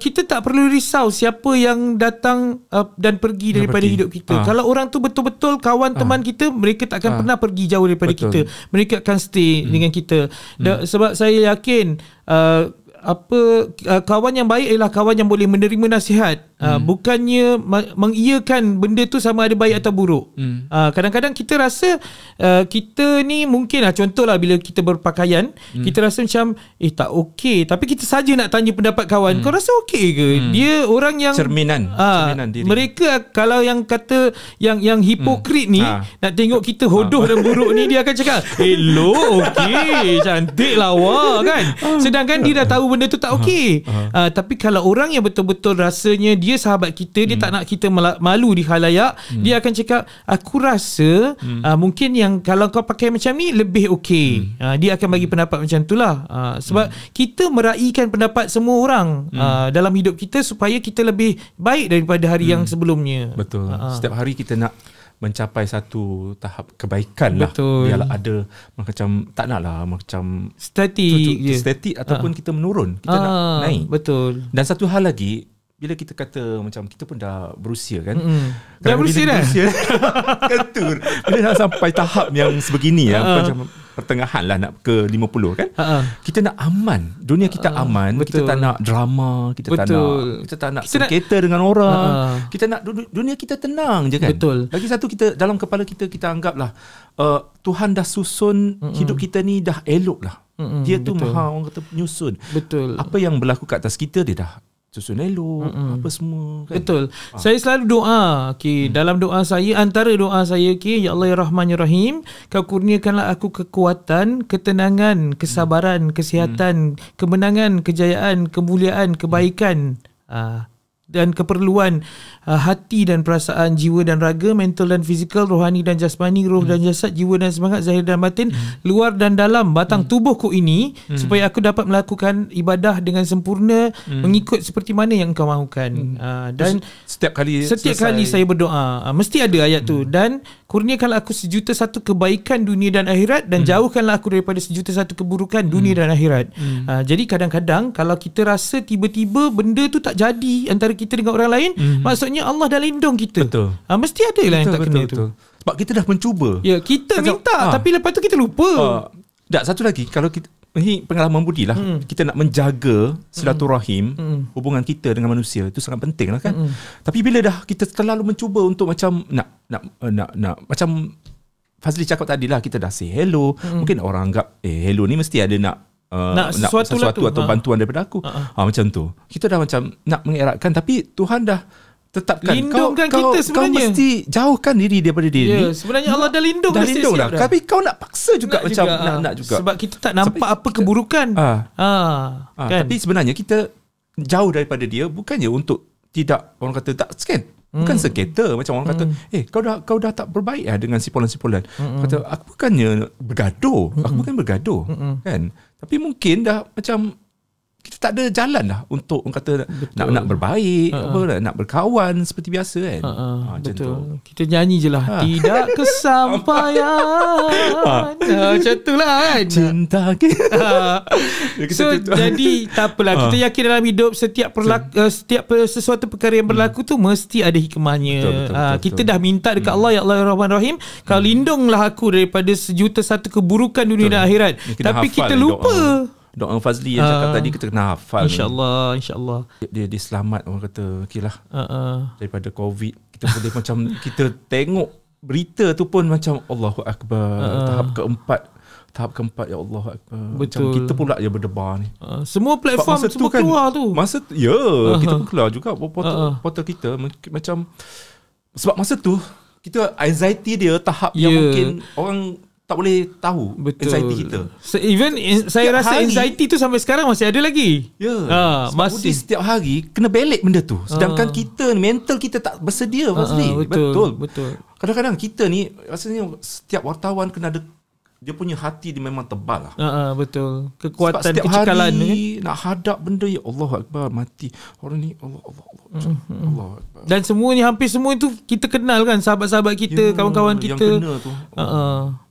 kita tak perlu risau siapa yang datang dan pergi daripada hidup kita. Kalau orang tu betul-betul kawan teman kita, mereka tak akan pernah pergi jauh daripada kita. Mereka akan stay dengan kita. Sebab saya yakin kawan yang baik ialah kawan yang boleh menerima nasihat, bukannya mengiyakan benda tu sama ada baik atau buruk. Kadang-kadang kita rasa kita ni mungkin contohlah bila kita berpakaian, kita rasa macam tak okey, tapi kita saja nak tanya pendapat kawan, kau rasa okey ke? Dia orang yang cerminan diri. Mereka kalau yang kata yang hipokrit ni, nak tengok kita hodoh dan buruk ni, dia akan cakap hello, okey, cantik lawa kan. Sedangkan dia dah tahu benda tu tak okey. Tapi kalau orang yang betul-betul rasanya dia sahabat kita, dia tak nak kita malu di khalayak, dia akan cakap aku rasa mungkin yang kalau kau pakai macam ni lebih okey. Dia akan bagi pendapat macam itulah. Sebab kita meraihkan pendapat semua orang dalam hidup kita supaya kita lebih baik daripada hari yang sebelumnya. Betul. Setiap hari kita nak mencapai satu tahap kebaikan. Betul. Biarlah ada macam tak naklah macam statik ataupun kita menurun, kita nak naik. Betul. Dan satu hal lagi, bila kita kata macam kita pun dah berusia kan. Dah berusia dah. Kantur. Bila dah sampai tahap yang sebegini macam pertengahan lah, nak ke 50 kan. Kita nak aman. Dunia kita aman. Betul. Kita tak nak drama, kita tak nak sengketa dengan orang. Kita nak dunia kita tenang je kan. Betul. Lagi satu, kita dalam kepala kita anggaplah Tuhan dah susun hidup kita ni dah elok lah. Dia tu maha orang kata penyusun. Betul. Apa yang berlaku kat atas kita, dia dah susun elok, apa semua kan? Betul. Saya selalu doa, dalam doa saya, antara doa saya, ya Allah ya Rahman ya Rahim, kau kurniakanlah aku kekuatan, ketenangan, kesabaran, kesihatan, kemenangan, kejayaan, kemuliaan, kebaikan, dan keperluan hati dan perasaan, jiwa dan raga, mental dan fizikal, rohani dan jasmani, roh dan jasad, jiwa dan semangat, zahir dan batin, luar dan dalam batang tubuhku ini, supaya aku dapat melakukan ibadah dengan sempurna, mengikut seperti mana yang engkau mahukan. Dan setiap kali saya berdoa, mesti ada ayat tu. Dan kurniakanlah aku 1,001 kebaikan dunia dan akhirat, dan jauhkanlah aku daripada 1,001 keburukan dunia dan akhirat. Jadi kadang-kadang kalau kita rasa tiba-tiba benda tu tak jadi antara kita dengan orang lain, maksudnya Allah dah lindung kita. Betul. Mesti ada lah yang tak kena tu. Sebab kita dah mencuba. Ya, kita minta tapi lepas tu kita lupa. Satu lagi, kalau kita, ini pengalaman Budi lah, kita nak menjaga silaturahim, hubungan kita dengan manusia, itu sangat penting lah kan. Tapi bila dah kita terlalu mencuba untuk macam nak macam Fazli cakap tadi lah, kita dah say hello, mungkin orang anggap hello ni mesti ada nak sesuatu atau bantuan daripada aku. Macam tu. Kita dah macam nak mengeratkan, tapi Tuhan dah tetapkan lindungkan kita sebenarnya. Kau mesti jauhkan diri daripada dia ni. Sebenarnya Allah dah lindung dah. Tapi kau nak paksa juga nak juga. Sebab kita tak nampak apa keburukan. Kan? Tapi sebenarnya kita jauh daripada dia bukannya untuk tidak, orang kata tak scan. Bukan sengketa macam orang kata, kau dah tak berbaik dengan sipulan-sipulan. Kata aku bukannya bergaduh, kan. Tapi mungkin dah macam kita tak ada jalan lah untuk orang kata nak berbaik, nak berkawan seperti biasa kan. Betul. Kita nyanyi je lah, tidak kesampaian. Macam tu lah kan. Cinta kita. So jadi tak apalah, kita yakin dalam hidup setiap sesuatu perkara yang berlaku tu mesti ada hikmahnya. Betul. Kita dah minta dekat Allah, ya Allah Rahman Rahim, kau lindunglah aku daripada 1,001 keburukan dunia dan akhirat. Tapi kita lupa doa Fazli yang cakap tadi, kita kena hafal. InsyaAllah. Dia selamat, orang kata okey lah, daripada COVID. Kita boleh macam kita tengok berita tu pun macam Allahu Akbar, tahap keempat, tahap keempat, ya Allah Akbar. Betul. Macam kita pula je berdebar ni. Semua platform semua kan, keluar tu. Masa tu, kita pun keluar juga portal kita. Macam sebab masa tu kita anxiety dia tahap yang mungkin orang tak boleh tahu. Betul. Anxiety kita. Even saya rasa anxiety tu sampai sekarang masih ada lagi. Masih setiap hari kena belik benda tu. Sedangkan kita mental kita tak bersedia, Fazli. Betul. Kadang-kadang kita ni rasanya setiap wartawan kena ada dia punya hati dia memang tebal lah. Betul. Kekuatan setiap kecekalan hari nak hadap benda, ya Allah Akbar, mati. Orang ni Allah Akbar. Dan semua ni hampir semua itu kita kenal kan, sahabat-sahabat kita, kawan-kawan kita. Yang kena tu.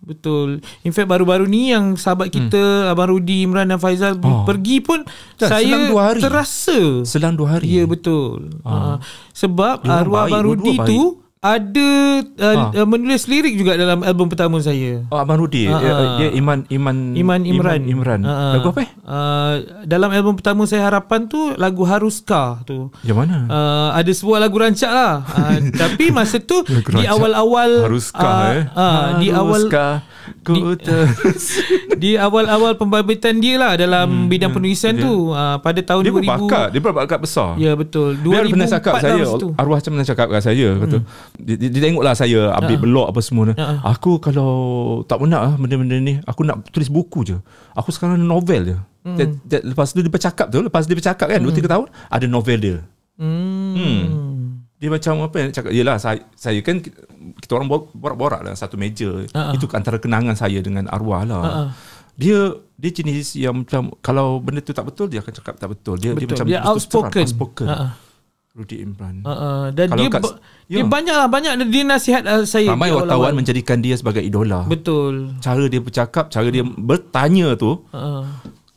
Betul. In fact baru-baru ni yang sahabat kita Abang Rudi, Imran dan Faizal pergi pun saya terasa selang 2 hari. Ya betul. Sebab arwah Abang Rudi tu ada menulis lirik juga dalam album pertama saya. Abang Rudi, dia Iman Imran. Lagu apa? Dalam album pertama saya, Harapan tu, lagu Haruskah tu. Yang mana? Ada sebuah lagu rancak lah. Tapi masa tu di awal-awal Haruskah di awal di awal-awal pembabitan dia lah dalam bidang penulisan tu, pada tahun 2000. Dia berbakat besar. Ya betul. 2004 pernah cakap saya, arwah macam pernah cakap kat saya, kata dia tengoklah saya update blog apa semua. Aku kalau tak nak benda-benda ni, aku nak tulis buku je. Aku sekarang novel je. Lepas tu dia bercakap tu, lepas dia bercakap kan 2-3 tahun ada novel dia. Dia macam apa yang cakap, yelah saya kan kita orang borak-borak lah satu meja. Itu antara kenangan saya dengan arwah lah. Dia jenis yang macam kalau benda tu tak betul, dia akan cakap tak betul. Dia macam dia outspoken. Rudi Imran. Dan dia banyak dia nasihat saya. Ramai wartawan menjadikan dia sebagai idola. Betul. Cara dia bercakap, cara dia bertanya tu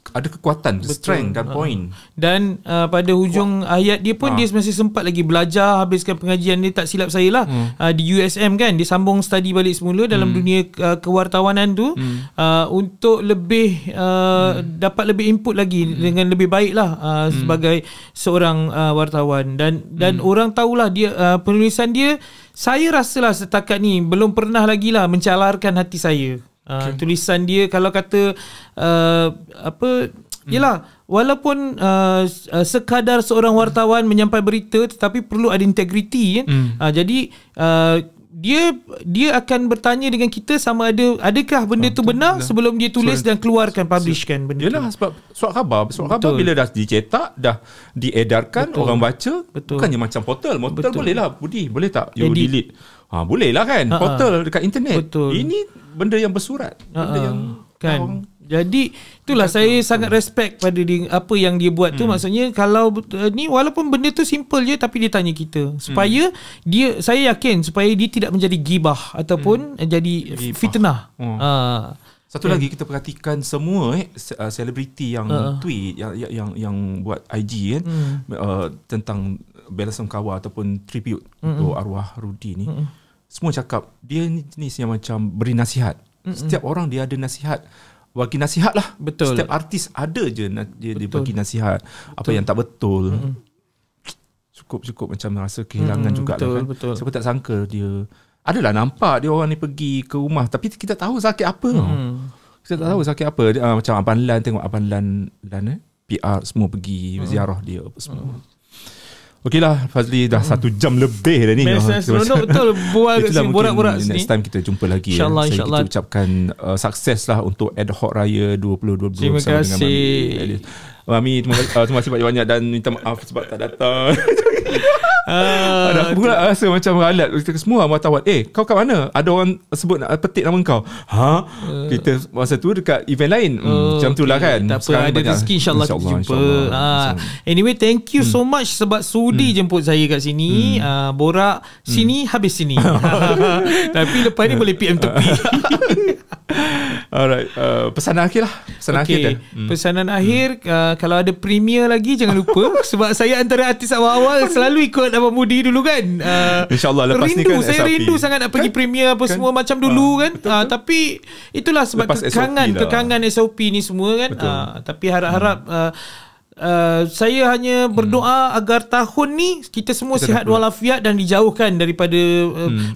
ada kekuatan, strength dan point. Dan pada hujung ayat dia pun dia masih sempat lagi belajar, habiskan pengajian dia, tak silap saya lah, di USM kan. Dia sambung study balik semula dalam dunia kewartawanan tu, untuk lebih dapat lebih input lagi dengan lebih baik lah, sebagai seorang wartawan. Dan orang tahulah dia, penulisan dia, saya rasalah setakat ni belum pernah lagi lah mencalarkan hati saya. Tulisan dia, kalau kata yelah, walaupun sekadar seorang wartawan menyampai berita, tetapi perlu ada integriti kan. Jadi dia akan bertanya dengan kita sama adakah benda tu benar sebelum dia tulis dan keluarkan, publishkan benda yelah, tu. sebab surat khabar bila dah dicetak, dah diedarkan, orang baca, bukannya macam portal boleh lah, Budi boleh tak you delete? Boleh lah kan, portal dekat internet. Ini benda yang bersurat, benda yang kan. Jadi itulah saya sangat respect pada dia, apa yang dia buat tu. Maksudnya kalau ni walaupun benda tu simple je, tapi dia tanya kita supaya saya yakin supaya dia tidak menjadi gibah ataupun jadi fitnah. Satu lagi, kita perhatikan semua selebriti yang tweet, yang buat IG kan, tentang bela sungkawa ataupun tribute untuk arwah Rudi ni. Semua cakap dia ni jenis yang macam beri nasihat. Setiap orang dia ada nasihat, bagi nasihat lah. Betul. Setiap artis ada je dia bagi nasihat. Apa yang tak betul, cukup macam rasa kehilangan jugalah kan. Siapa tak sangka dia adalah nampak dia orang ni pergi ke rumah, tapi kita tahu sakit apa. Kita tak tahu sakit apa. Macam Abang Lan, tengok Abang Lan PR semua pergi ziarah dia apa semua. Okeylah Fazli, dah 1 jam lebih dah ni. Seronok betul borak-borak sini. Next time kita jumpa lagi. InsyaAllah. Kita ucapkan sukses lah untuk Ad Hoc Raya 2020. Terima kasih Mami. Terima kasih banyak-banyak dan minta maaf sebab tak datang. Aku pula rasa macam ralat. Semua wartawan, kau kat mana? Ada orang sebut nak petik nama kau. Kita masa tu dekat event lain. Macam tu lah kan. Tak apa, ada rezeki insyaAllah kita jumpa. Anyway, thank you so much sebab sudi jemput saya kat sini. Borak sini, habis sini. Tapi lepas ni boleh PM tepi. Alright, pesanan akhir lah. Pesanan akhir, kalau ada premier lagi jangan lupa. Sebab saya antara artis awal-awal selalu ikut Abang Budi dulu kan. InsyaAllah lepas ni kan saya rindu sangat nak pergi premier apa semua macam dulu kan. Tapi itulah sebab kekangan SOP ni semua kan. Tapi harap-harap saya hanya berdoa agar tahun ni kita semua sihat walafiat dan dijauhkan daripada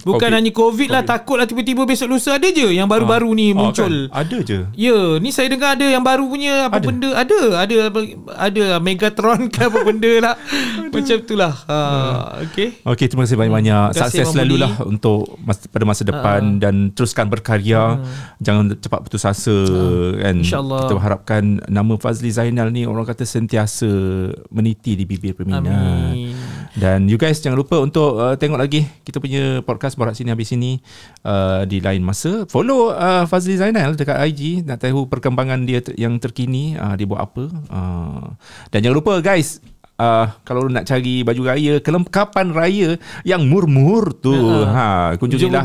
bukan hanya COVID lah. Takutlah tiba-tiba besok lusa ada je yang baru-baru ni muncul. Kan? Ada je. Ya, ni saya dengar ada yang baru punya apa benda. Ada Megatron ke apa benda lah. Macam itulah. Okay, terima kasih banyak-banyak. Sukses selalulah untuk pada masa depan dan teruskan berkarya. Jangan cepat putus asa kan. InsyaAllah. Kita harapkan nama Fazli Zainal ni orang kata sentiasa meniti di bibir peminat. Amin. Dan you guys jangan lupa untuk tengok lagi kita punya podcast Borak Sini Habis Sini di lain masa. Follow Fazli Zainal dekat IG nak tahu perkembangan dia yang terkini, dia buat apa. Dan jangan lupa guys, kalau nak cari baju raya, kelengkapan raya yang murmur tu, kunjungilah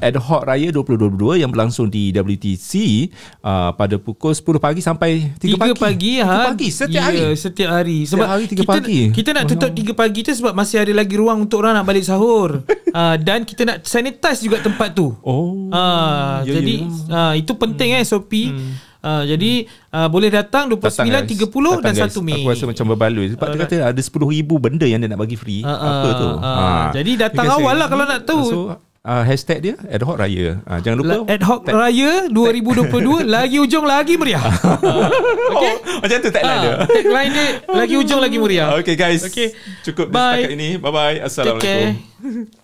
Ad Hoc Raya 2022 yang berlangsung di WTC pada pukul 10 pagi sampai 3 pagi. 3 pagi setiap hari. Setiap hari. Sebab hari 3 pagi. Kita nak tutup 3 pagi tu sebab masih ada lagi ruang untuk orang nak balik sahur. Dan kita nak sanitize juga tempat tu. Jadi itu penting SOP. Jadi boleh datang 29, 30 dan 1 Mei. Aku rasa macam berbaloi sebab dia kata ada 10,000 benda yang dia nak bagi free. Apa tu? Jadi datang awal lah kalau nak tahu. So, hashtag dia Ad Hoc Raya. Jangan lupa Ad Hoc Raya 2022 lagi ujung lagi meriah. Macam tu tagline dia. Tagline dia lagi ujung lagi meriah. Okay guys, cukup setakat ini. Bye bye. Assalamualaikum.